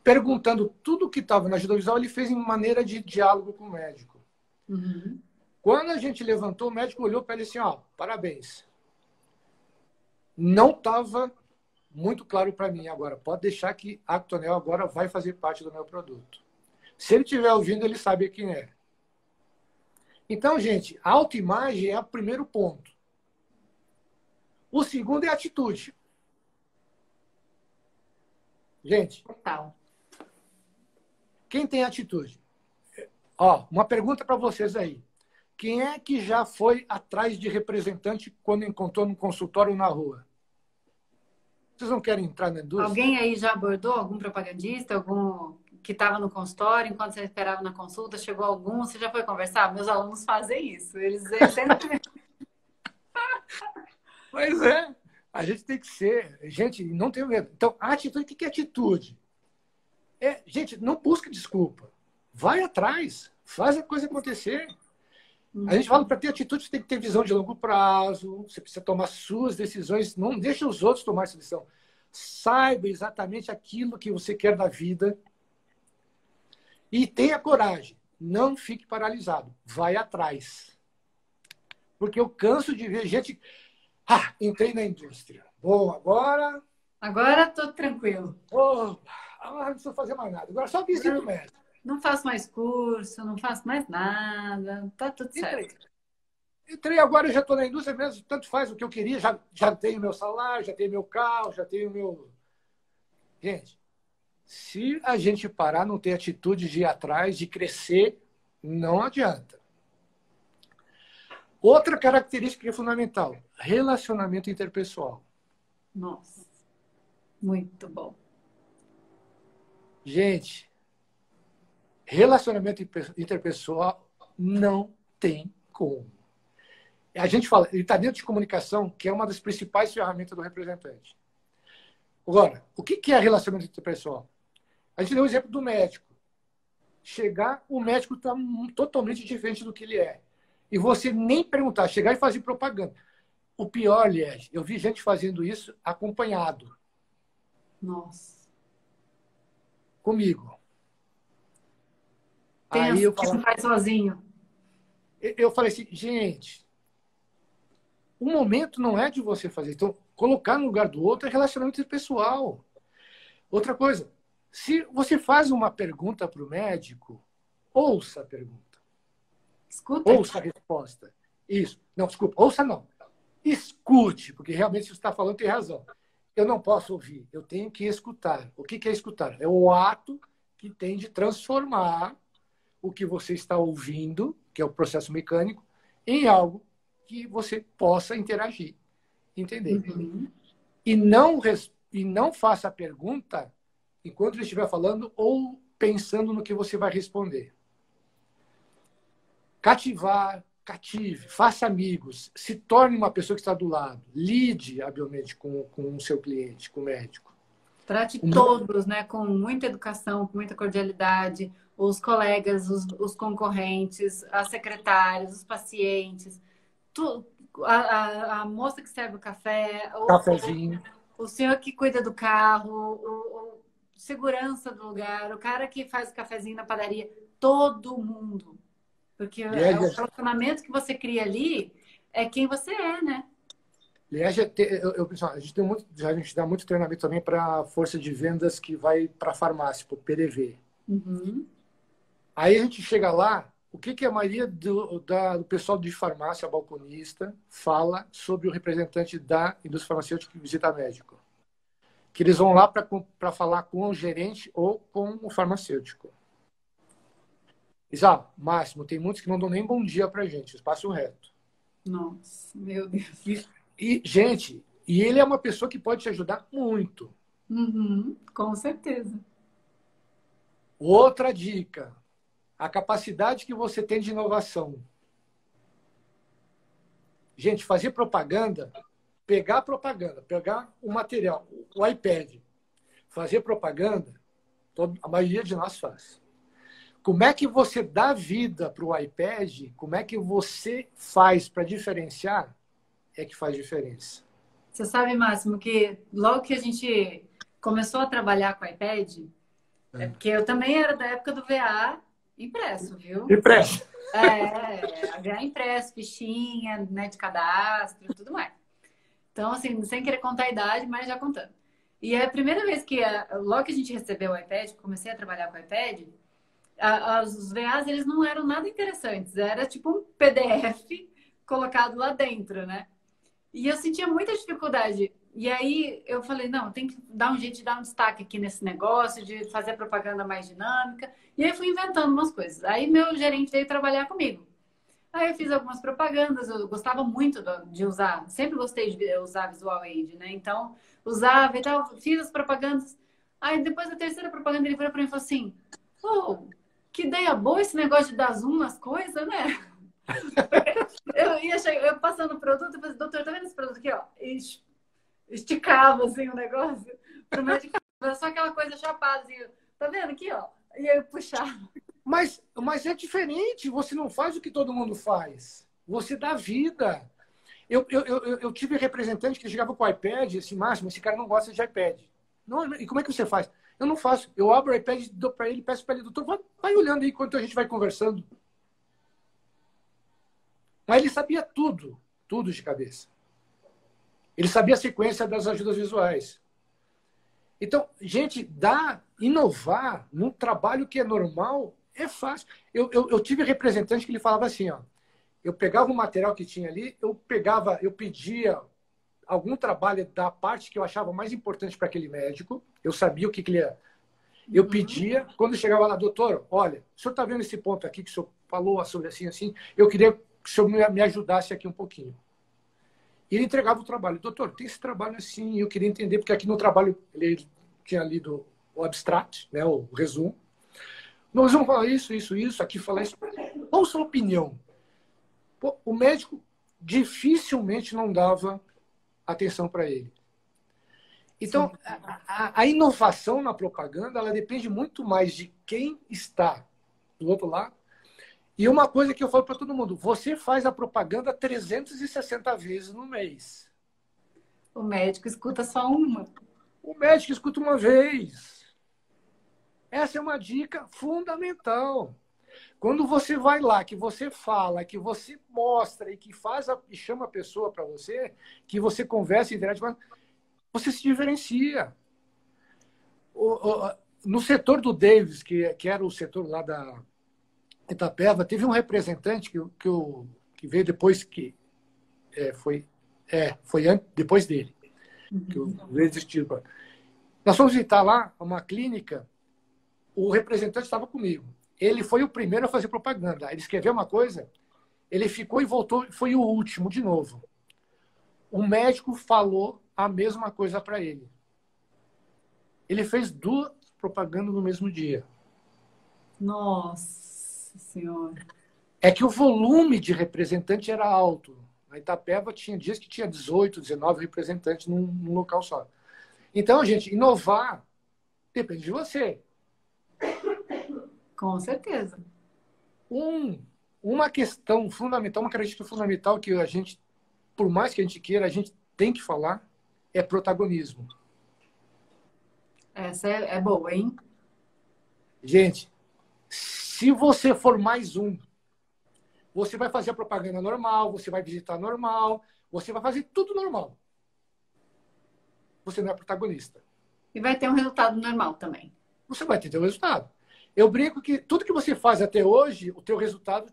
perguntando tudo o que estava na ajuda visual, ele fez em maneira de diálogo com o médico. Uhum. Quando a gente levantou, o médico olhou para ele assim, parabéns. Não estava muito claro para mim agora. Pode deixar que a Actonel agora vai fazer parte do meu produto. Se ele estiver ouvindo, ele sabe quem é. Então, gente, a autoimagem é o primeiro ponto. O segundo é a atitude. Gente, total. Quem tem atitude? Uma pergunta para vocês aí. Quem é que já foi atrás de representante quando encontrou no consultório ou na rua? Vocês não querem entrar na indústria? Alguém aí já abordou algum propagandista, algum que estava no consultório, enquanto você esperava na consulta, chegou algum? Você já foi conversar? Meus alunos fazem isso. Eles sempre... Pois é. A gente tem que ser, gente, não tem medo. Então, a atitude, o que é atitude? Gente, não busca desculpa. Vai atrás, faz a coisa acontecer. A gente fala para ter atitude, você tem que ter visão de longo prazo, você precisa tomar suas decisões, não deixe os outros tomar essa decisão. Saiba exatamente aquilo que você quer da vida e tenha coragem. Não fique paralisado, vai atrás. Porque eu canso de ver gente... entrei na indústria. Bom, agora... Agora estou tranquilo. Agora não preciso fazer mais nada. Agora só visito o médico. Não faço mais curso, não faço mais nada. Tá tudo certo. Entrei agora, já estou na indústria mesmo, tanto faz o que eu queria, já tenho meu salário, já tenho meu carro, já tenho meu... Gente, se a gente parar, não ter atitude de ir atrás, de crescer, não adianta. Outra característica que é fundamental, relacionamento interpessoal. Nossa, muito bom. Gente, relacionamento interpessoal não tem como. A gente fala, ele está dentro de comunicação, que é uma das principais ferramentas do representante. Agora, o que é relacionamento interpessoal? A gente deu o exemplo do médico. O médico está totalmente diferente do que ele é. E você nem perguntar, chegar e fazer propaganda. O pior, Liege, eu vi gente fazendo isso acompanhado. Nossa. Comigo. Aí eu falei, faz sozinho. Eu falei assim, gente, o momento não é de você fazer. Então, colocar no lugar do outro é relacionamento pessoal. Outra coisa, se você faz uma pergunta para o médico, ouça a pergunta. Escuta. Ouça a resposta. Isso. Não, desculpa, ouça não. Escute, porque realmente você está falando tem razão. Eu não posso ouvir, eu tenho que escutar. O que é escutar? É o ato que tem de transformar o que você está ouvindo, que é o processo mecânico, em algo que você possa interagir, entender. Uhum. E não faça a pergunta enquanto ele estiver falando ou pensando no que você vai responder. Cative, faça amigos, se torne uma pessoa que está do lado, lide habilmente com o seu cliente, com o médico. Trate todos, né, com muita educação, com muita cordialidade, os colegas, os concorrentes, as secretárias, os pacientes, a moça que serve o café, Cafezinho. O senhor que cuida do carro, o segurança do lugar, o cara que faz o cafezinho na padaria, todo mundo. Porque o relacionamento que você cria ali é quem você é, né? Aliás, a gente dá muito treinamento também para a força de vendas que vai para a farmácia, para o PDV. Uhum. Aí a gente chega lá, o que a maioria do pessoal de farmácia, balconista, fala sobre o representante da indústria farmacêutica que visita médico? Que eles vão lá para falar com o gerente ou com o farmacêutico. Diz, Máximo, tem muitos que não dão nem bom dia para a gente, eles passam reto. Nossa, meu Deus. Gente, ele é uma pessoa que pode te ajudar muito. Uhum, com certeza. Outra dica, a capacidade que você tem de inovação. Gente, fazer propaganda, pegar o material, o iPad, fazer propaganda, a maioria de nós faz. Como é que você dá vida para o iPad? Como é que você faz para diferenciar? É que faz diferença. Você sabe, Máximo, que logo que a gente começou a trabalhar com o iPad, é porque eu também era da época do VA impresso, viu? Impresso. VA impresso, fichinha, né, de cadastro e tudo mais. Então, assim, sem querer contar a idade, mas já contando. E é a primeira vez que, logo que a gente recebeu o iPad, comecei a trabalhar com o iPad, os VAs, eles não eram nada interessantes. Era tipo um PDF colocado lá dentro, né? E eu sentia muita dificuldade. E aí eu falei, não, tem que dar um jeito de dar um destaque aqui nesse negócio, de fazer propaganda mais dinâmica. E aí eu fui inventando umas coisas. Aí meu gerente veio trabalhar comigo. Aí eu fiz algumas propagandas, eu gostava muito de usar, sempre gostei de usar Visual Aid, né? Então, usava e tal, fiz as propagandas. Aí depois da terceira propaganda ele virou para mim e falou assim, que ideia boa esse negócio de dar zoom nas coisas, né? Eu passando o produto, eu falei, doutor, tá vendo esse produto aqui, ó? esticava assim o negócio pro médico, era só aquela coisa chapada, assim, tá vendo aqui, ó? E aí eu puxava. Mas é diferente, você não faz o que todo mundo faz. Você dá vida. Eu tive representante que chegava com o iPad, assim, Máximo, esse cara não gosta de iPad. Não, e como é que você faz? Eu não faço. Eu abro o iPad, dou para ele, peço para ele, doutor, vai olhando aí enquanto a gente vai conversando. Mas ele sabia tudo, tudo de cabeça. Ele sabia a sequência das ajudas visuais. Então, gente, inovar num trabalho que é normal é fácil. Eu tive representante que ele falava assim, ó, eu pegava o material que tinha ali, eu pedia algum trabalho da parte que eu achava mais importante para aquele médico, eu sabia o que ele ia. Eu pedia, quando chegava lá, doutor, olha, o senhor está vendo esse ponto aqui que o senhor falou sobre assim, assim, eu queria que o senhor me ajudasse aqui um pouquinho. E ele entregava o trabalho. Doutor, tem esse trabalho assim, eu queria entender, porque aqui no trabalho ele tinha lido o abstract, né, o resumo. Nós vamos falar isso, aqui falar isso. Qual a sua opinião? Pô, o médico dificilmente não dava atenção para ele. Então, a inovação na propaganda, ela depende muito mais de quem está do outro lado. E uma coisa que eu falo para todo mundo, você faz a propaganda 360 vezes no mês. O médico escuta só uma. O médico escuta uma vez. Essa é uma dica fundamental. Quando você vai lá, que você fala, que você mostra e que e chama a pessoa para você, que você conversa e interage, você se diferencia. No setor do Davis, que era o setor lá da Itapeva, teve um representante que veio depois depois dele, que veio desistir. Nós fomos visitar lá uma clínica, o representante estava comigo. Ele foi o primeiro a fazer propaganda. Ele escreveu uma coisa, ele ficou e voltou, foi o último de novo. O médico falou a mesma coisa para ele. Ele fez 2 propagandas no mesmo dia. Nossa Senhora. É que o volume de representante era alto. Na Itapeva tinha dias que tinha 18, 19 representantes num local só. Então, gente, inovar depende de você. Com certeza. Uma questão fundamental, uma característica fundamental que a gente, por mais que a gente queira, a gente tem que falar, é protagonismo. Essa é boa, hein? Gente, se você for mais um, você vai fazer a propaganda normal, você vai visitar normal, você vai fazer tudo normal. Você não é protagonista. E vai ter um resultado normal também. Você vai ter o resultado. Eu brinco que tudo que você faz até hoje, o teu resultado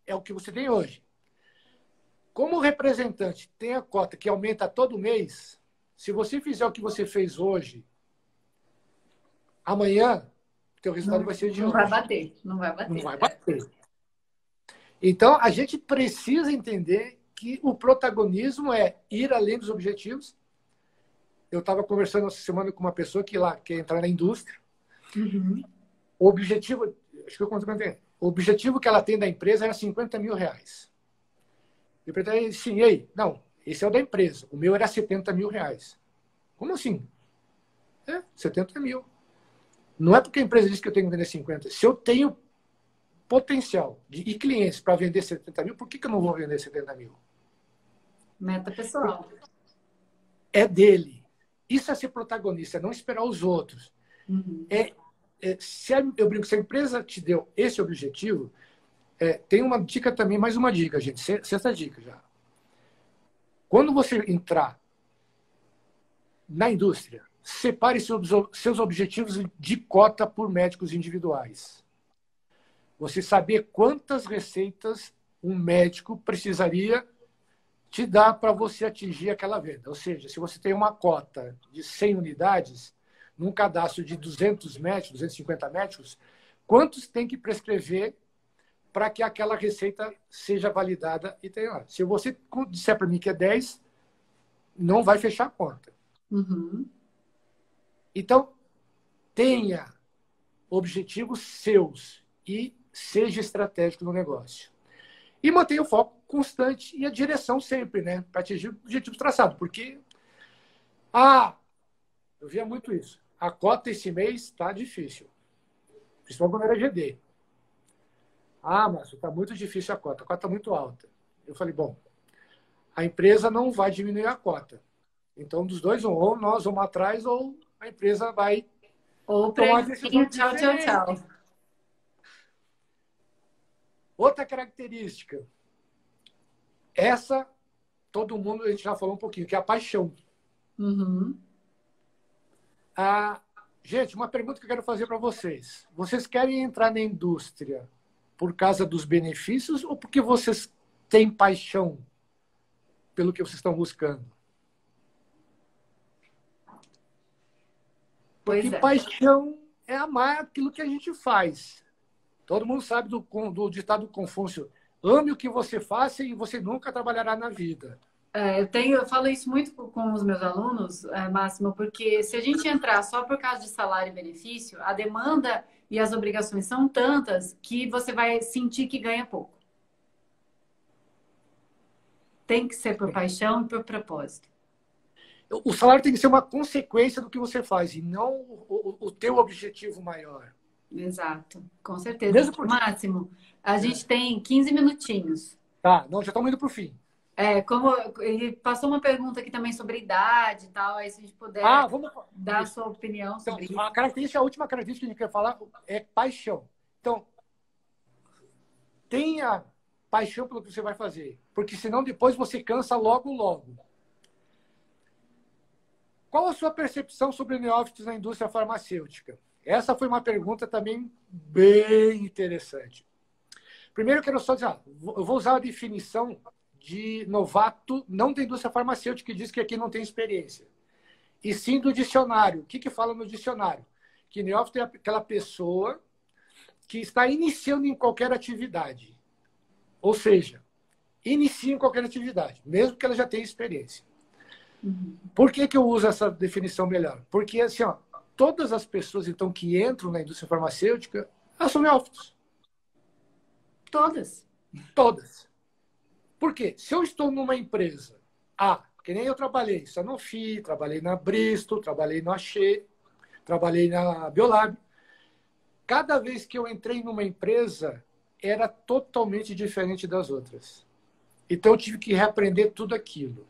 é o que você tem hoje. Como o representante tem a cota que aumenta todo mês, se você fizer o que você fez hoje, amanhã, o teu resultado vai ser de Não hoje. vai bater, não vai bater. Não vai bater. Então, a gente precisa entender que o protagonismo é ir além dos objetivos. Eu estava conversando essa semana com uma pessoa que lá quer entrar na indústria. Uhum. O objetivo, acho que eu contei, o objetivo que ela tem da empresa era 50 mil reais. Eu perguntei assim, ei, não, esse é o da empresa. O meu era 70 mil reais. Como assim? 70 mil. Não é porque a empresa diz que eu tenho que vender 50. Se eu tenho potencial e clientes para vender 70 mil, por que eu não vou vender 70 mil? Meta pessoal. É dele. Isso é ser protagonista, é não esperar os outros. Uhum. Eu brinco, se a empresa te deu esse objetivo, tem uma dica também, mais uma dica, gente. Sexta dica já. Quando você entrar na indústria, separe seus objetivos de cota por médicos individuais. Você saber quantas receitas um médico precisaria te dar para você atingir aquela venda. Ou seja, se você tem uma cota de 100 unidades, num cadastro de 200 médicos, 250 médicos, quantos tem que prescrever para que aquela receita seja validada e tenha lá? Se você disser para mim que é 10, não vai fechar a conta. Uhum. Então, tenha objetivos seus e seja estratégico no negócio. E mantenha o foco constante e a direção sempre, né? Para atingir o objetivo traçado. Porque Ah, eu via muito isso. A cota esse mês está difícil. Principalmente quando era GD. Ah, mas está muito difícil a cota está muito alta. Eu falei, bom, a empresa não vai diminuir a cota. Então, dos dois, ou nós vamos atrás, ou a empresa vai Ou tomar uma decisão preguinho, tchau, tchau, tchau. diferente. Outra característica, essa todo mundo, a gente já falou um pouquinho, que é a paixão. Uhum. Ah, gente, uma pergunta que eu quero fazer para vocês. Vocês querem entrar na indústria por causa dos benefícios ou porque vocês têm paixão pelo que vocês estão buscando? Porque Pois é. paixão é amar aquilo que a gente faz. Todo mundo sabe do ditado Confúcio: ame o que você faça e você nunca trabalhará na vida. Eu falo isso muito com os meus alunos, Máximo, porque se a gente entrar só por causa de salário e benefício, a demanda e as obrigações são tantas que você vai sentir que ganha pouco. Tem que ser por paixão e por propósito. O salário tem que ser uma consequência do que você faz e não o teu objetivo maior. Exato, com certeza. Mesmo porque... Máximo, a gente tem 15 minutinhos. Tá, não, já estamos indo para o fim. Como ele passou uma pergunta aqui também sobre idade e tal, aí se a gente puder Vamos dar a isso. sua opinião Então, sobre isso. a última característica que a gente quer falar é paixão. Então, tenha paixão pelo que você vai fazer, porque senão depois você cansa logo, logo. Qual a sua percepção sobre neófitos na indústria farmacêutica? Essa foi uma pergunta também bem interessante. Primeiro, eu quero só dizer, eu vou usar a definição de novato, não da indústria farmacêutica, que diz que aqui não tem experiência, e sim do dicionário. O que fala no dicionário? Que neófito é aquela pessoa que está iniciando em qualquer atividade. Ou seja, inicia em qualquer atividade, mesmo que ela já tenha experiência. Por que eu uso essa definição melhor? Porque, assim, todas as pessoas, então, que entram na indústria farmacêutica, elas são neófitos. Todas. Todas. Por quê? Se eu estou numa empresa, que nem eu trabalhei, Sanofi, trabalhei na Bristol, trabalhei no Axê, trabalhei na Biolab. Cada vez que eu entrei numa empresa, era totalmente diferente das outras. Então, eu tive que reaprender tudo aquilo.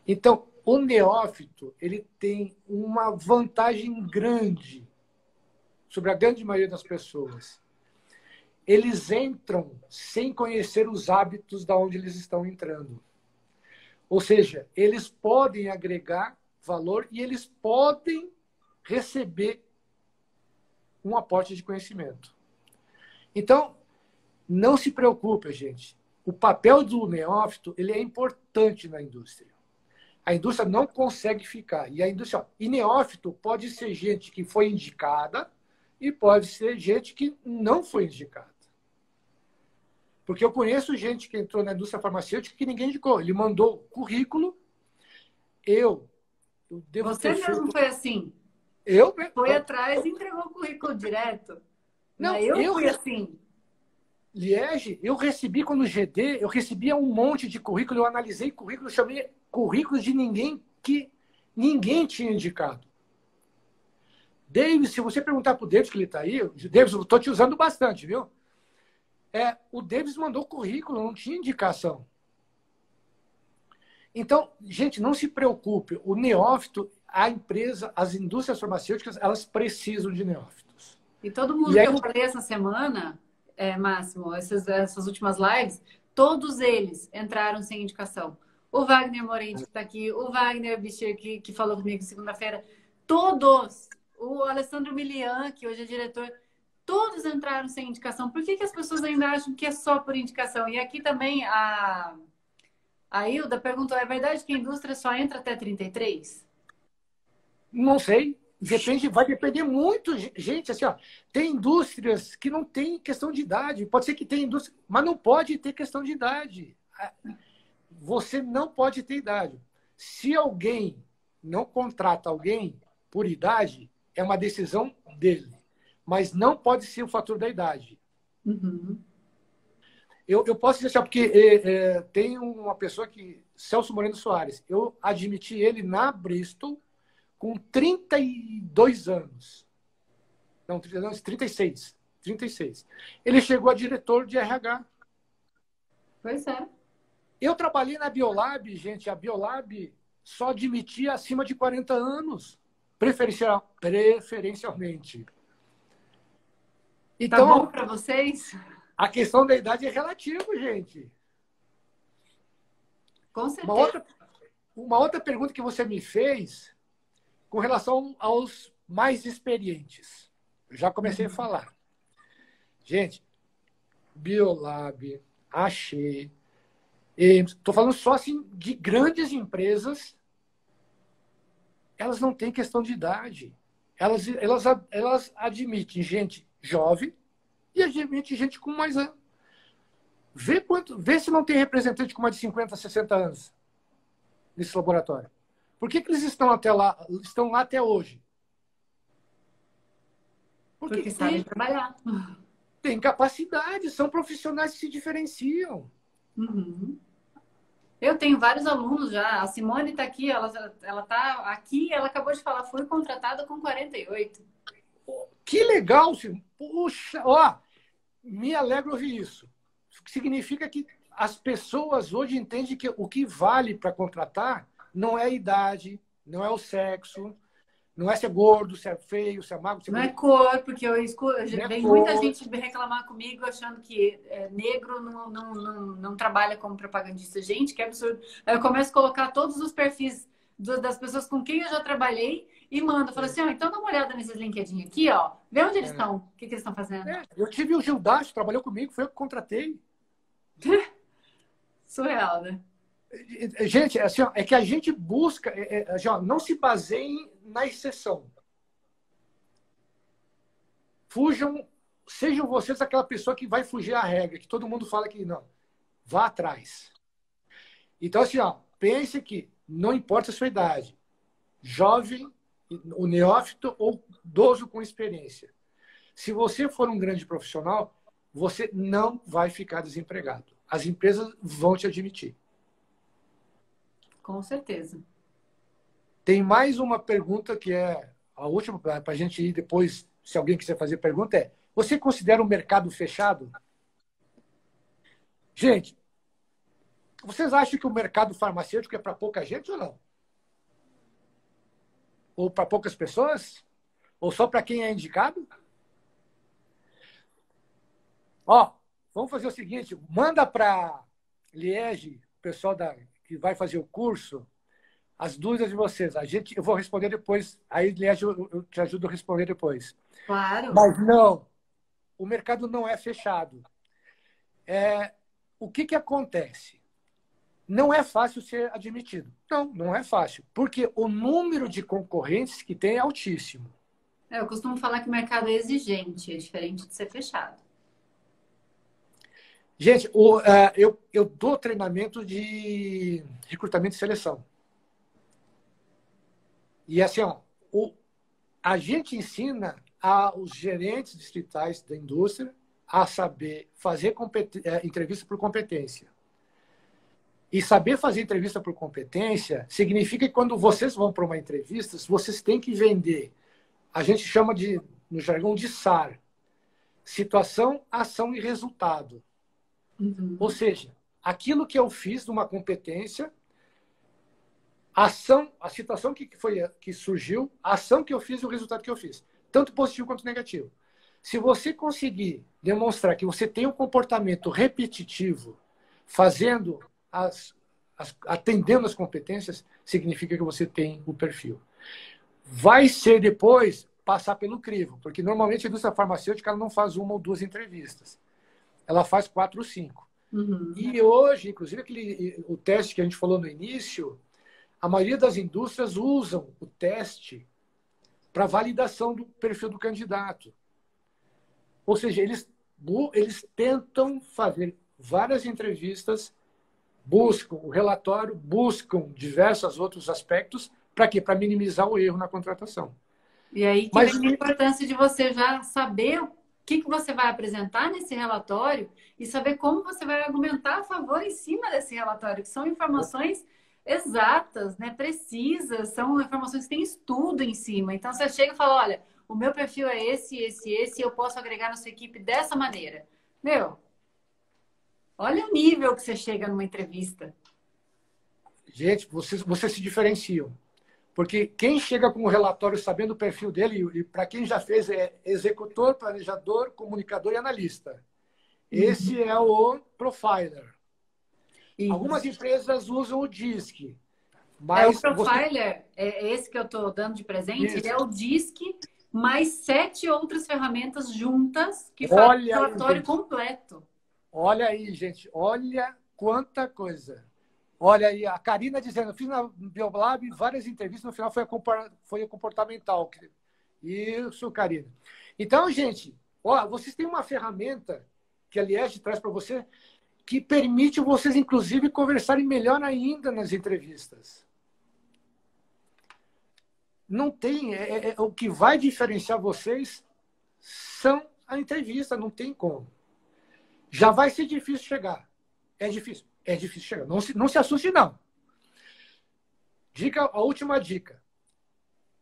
Então, o neófito, ele tem uma vantagem grande sobre a grande maioria das pessoas. Eles entram sem conhecer os hábitos da onde eles estão entrando. Ou seja, eles podem agregar valor e eles podem receber um aporte de conhecimento. Então, não se preocupe, gente. O papel do neófito, ele é importante na indústria. A indústria não consegue ficar. E neófito pode ser gente que foi indicada e pode ser gente que não foi indicada. Porque eu conheço gente que entrou na indústria farmacêutica que ninguém indicou. Ele mandou currículo. Eu devo Você ter mesmo feito... foi assim? Foi atrás e entregou o currículo direto. Não, eu fui assim. Liege, eu recebi quando GD, eu recebia um monte de currículo, eu analisei currículo, chamei currículos de ninguém que ninguém tinha indicado. Davis, se você perguntar para o Davis, que ele está aí, Davis, eu estou te usando bastante, viu? O Davis mandou currículo, não tinha indicação. Então, gente, não se preocupe. O neófito, a empresa, as indústrias farmacêuticas, elas precisam de neófitos. E todo mundo que eu falei essa semana, Máximo, essas últimas lives, todos eles entraram sem indicação. O Wagner Morente, que está aqui, o Wagner Bichir, que falou comigo segunda-feira, todos, o Alessandro Milian, que hoje é diretor, todos entraram sem indicação. Por que as pessoas ainda acham que é só por indicação? E aqui também a Hilda perguntou, é verdade que a indústria só entra até 33? Não sei. Vai depender muito, gente. Assim, tem indústrias que não tem questão de idade. Pode ser que tenha indústria, mas não pode ter questão de idade. Você não pode ter idade. Se alguém não contrata alguém por idade, é uma decisão dele. Mas não pode ser o fator da idade. Uhum. Eu posso dizer assim, porque tem uma pessoa que, Celso Moreno Soares, eu admiti ele na Bristol com 32 anos. Não, 30 anos, 36. 36. Ele chegou a diretor de RH. Pois é. Eu trabalhei na Biolab, gente. A Biolab só admitia acima de 40 anos, preferencialmente. Tá Então, bom para vocês? a questão da idade é relativa, gente. Com certeza. Uma outra pergunta que você me fez com relação aos mais experientes. Eu já comecei a falar. Gente, Biolab, Axê, estou falando só assim de grandes empresas, elas não têm questão de idade. Elas admitem gente jovem e admitem gente com mais anos. Vê se não tem representante com mais de 50, 60 anos nesse laboratório. Por que eles estão lá até hoje? Porque sabem trabalhar. Tem capacidade, são profissionais que se diferenciam. Uhum. Eu tenho vários alunos já. A Simone está aqui, ela está aqui, ela acabou de falar, foi contratada com 48. Que legal, Simone. Puxa, ó, me alegra ouvir isso. Significa que as pessoas hoje entendem que o que vale para contratar não é a idade, não é o sexo, não é ser gordo, se é feio, se é magro. Se é não é cor, porque vem muita gente reclamar comigo achando que negro não trabalha como propagandista. Gente, que absurdo. Aí eu começo a colocar todos os perfis das pessoas com quem eu já trabalhei e mando. Falo assim, então dá uma olhada nesses LinkedIn aqui, ó. Vê onde eles estão, o que eles estão fazendo. Eu tive o Gildacho, trabalhou comigo, foi eu que contratei. Surreal, né? Gente, assim, é que a gente busca, assim, não se baseiem na exceção. Sejam vocês aquela pessoa que vai fugir à regra, que todo mundo fala que não. Vá atrás. Então, assim, pense que não importa a sua idade, jovem, o neófito ou idoso com experiência. Se você for um grande profissional, você não vai ficar desempregado. As empresas vão te admitir. Com certeza. Tem mais uma pergunta que é a última, para a gente ir depois, se alguém quiser fazer pergunta, você considera o mercado fechado? Gente, vocês acham que o mercado farmacêutico é para pouca gente ou não? Ou para poucas pessoas? Ou só para quem é indicado? Vamos fazer o seguinte, manda para Liege, o pessoal que vai fazer o curso, as dúvidas de vocês. Eu vou responder depois. Aí, Liege, eu te ajudo a responder depois. Claro. Mas não, o mercado não é fechado. O que acontece? Não é fácil ser admitido. Não é fácil. Porque o número de concorrentes que tem é altíssimo. Eu costumo falar que o mercado é exigente, é diferente de ser fechado. Gente, eu dou treinamento de recrutamento e seleção. E assim, a gente ensina aos gerentes distritais da indústria a saber fazer entrevista por competência. E saber fazer entrevista por competência significa que quando vocês vão para uma entrevista, vocês têm que vender. A gente chama no jargão de SAR. Situação, ação e resultado. Uhum. Ou seja, aquilo que eu fiz de uma competência, a situação que surgiu, a ação que eu fiz e o resultado que eu fiz. Tanto positivo quanto negativo. Se você conseguir demonstrar que você tem um comportamento repetitivo, atendendo as competências, significa que você tem o perfil. Vai ser depois passar pelo crivo, porque normalmente a indústria farmacêutica ela não faz uma ou duas entrevistas. Ela faz 4 ou 5. Uhum. E hoje, inclusive, o teste que a gente falou no início, a maioria das indústrias usam o teste para validação do perfil do candidato. Ou seja, eles tentam fazer várias entrevistas, buscam o relatório, buscam diversos outros aspectos, para quê? Para minimizar o erro na contratação. E aí que vem a importância de você já saber que você vai apresentar nesse relatório e saber como você vai argumentar a favor em cima desse relatório, que são informações exatas, né? Precisas, são informações que têm estudo em cima. Então você chega e fala, olha, o meu perfil é esse, e eu posso agregar na sua equipe dessa maneira. Meu, olha o nível que você chega numa entrevista. Gente, vocês se diferenciam. Porque quem chega com o relatório sabendo o perfil dele, e para quem já fez, é executor, planejador, comunicador e analista. Esse é o profiler. Isso. Algumas empresas usam o DISC. O Mas profiler, é esse que eu estou dando de presente, ele é o DISC mais 7 outras ferramentas juntas que fazem o relatório completo. Olha aí, gente. Olha quanta coisa. Olha aí, a Karina dizendo, fiz na Biolab várias entrevistas, no final foi a comportamental. Isso, Karina. Então, gente, ó, vocês têm uma ferramenta que a Liege traz para você que permite vocês, inclusive, conversarem melhor ainda nas entrevistas. Não tem... o que vai diferenciar vocês são a entrevista, não tem como. Já vai ser difícil chegar. É difícil chegar. Não se assuste, não. A última dica.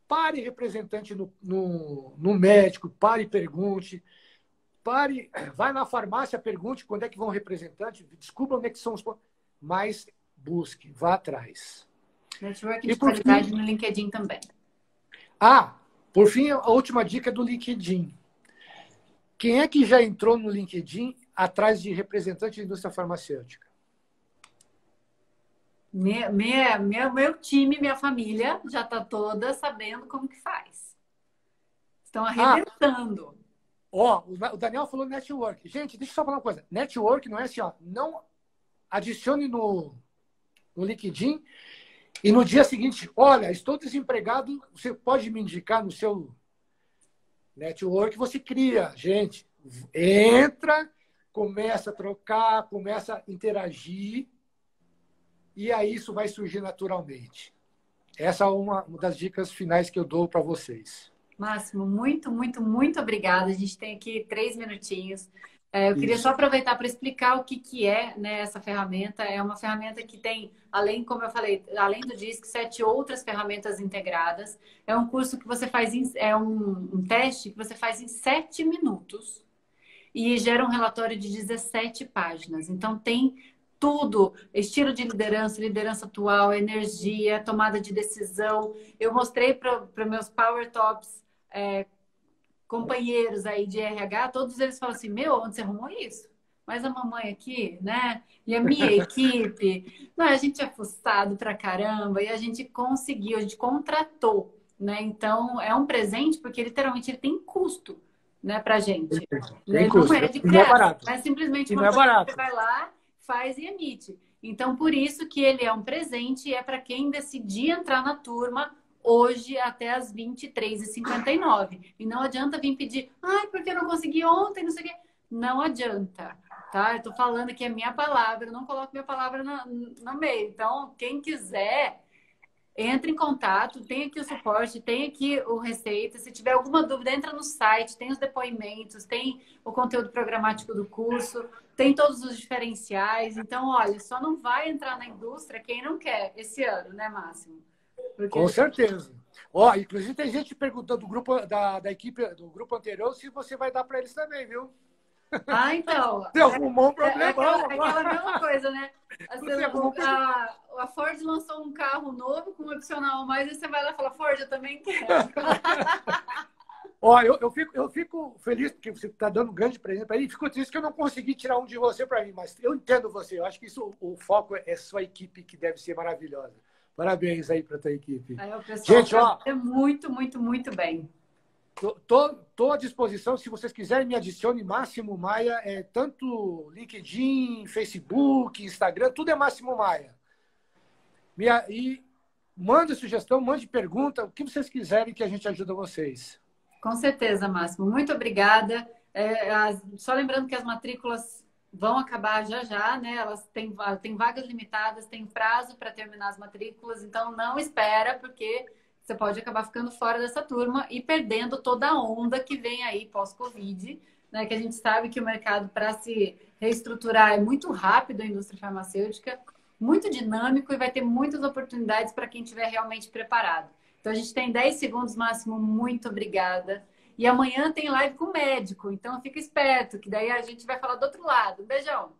Pare representante no médico, pare e pergunte. Vai na farmácia, pergunte quando é que vão representantes, descubra onde é que são os pontos, mas busque, vá atrás. Network de qualidade no LinkedIn também. Por fim, a última dica do LinkedIn. Quem é que já entrou no LinkedIn atrás de representante da indústria farmacêutica? Meu time, minha família já está toda sabendo como que faz. Estão arrebentando. O Daniel falou network. Gente, deixa eu só falar uma coisa. Network não é assim, ó. Não adicione no LinkedIn e no dia seguinte, olha, estou desempregado, você pode me indicar no seu network? Você cria, gente. Entra, começa a trocar, começa a interagir e aí isso vai surgir naturalmente. Essa é uma das dicas finais que eu dou para vocês. Máximo, muito, muito, muito obrigada. A gente tem aqui 3 minutinhos. Eu queria só aproveitar para explicar o que é, né, essa ferramenta. É uma ferramenta que tem, além, como eu falei, além do DISC, 7 outras ferramentas integradas. É um curso que você faz, um teste que você faz em 7 minutos e gera um relatório de 17 páginas. Então, tem tudo, estilo de liderança, liderança atual, energia, tomada de decisão. Eu mostrei para meus Power Tops companheiros aí de RH, todos eles falam assim, onde você arrumou isso? Mas a mamãe aqui, né? E a minha equipe, não, a gente é fuçado pra caramba e a gente conseguiu, a gente contratou, né? Então, é um presente porque literalmente ele tem custo, né, pra gente. Tem custo. Não é de graça, não é barato. é simplesmente uma coisa que você vai lá, faz e emite. Então, por isso que ele é um presente e é para quem decidir entrar na turma hoje até as 23h59. E não adianta vir pedir, porque eu não consegui ontem, não sei o quê. Não adianta, tá? Eu tô falando que é minha palavra, eu não coloco minha palavra no meio. Então, quem quiser, entre em contato, tem aqui o suporte, tem aqui o Receita. Se tiver alguma dúvida, entra no site, tem os depoimentos, tem o conteúdo programático do curso, tem todos os diferenciais. Então, olha, só não vai entrar na indústria quem não quer esse ano, né, Máximo? Porque... Com certeza. Inclusive tem gente perguntando do grupo da equipe do grupo anterior se você vai dar para eles também, viu? Então. Você arrumou um problema. Aquela mesma coisa, né? A Ford lançou um carro novo com um adicional a mais e você vai lá e fala, Ford, eu também quero. Eu fico feliz porque você está dando um grande presente para ele. Fico triste que eu não consegui tirar um de você para mim, mas eu entendo você. Eu acho que o foco é sua equipe, que deve ser maravilhosa. Parabéns aí para a tua equipe. O pessoal gente, muito, muito, muito bem. Estou à disposição. Se vocês quiserem, me adicione Máximo Maia. Tanto LinkedIn, Facebook, Instagram, tudo é Máximo Maia. E mande sugestão, mande pergunta, o que vocês quiserem que a gente ajude vocês. Com certeza, Máximo. Muito obrigada. Só lembrando que as matrículas vão acabar já, né? Elas têm vagas limitadas, tem prazo para terminar as matrículas, então não espera, porque você pode acabar ficando fora dessa turma e perdendo toda a onda que vem aí pós-Covid, né? Que a gente sabe que o mercado, para se reestruturar, é muito rápido, a indústria farmacêutica, muito dinâmico e vai ter muitas oportunidades para quem estiver realmente preparado. Então, a gente tem 10 segundos máximo. Muito obrigada. E amanhã tem live com o médico, então fica esperto, que daí a gente vai falar do outro lado. Um beijão!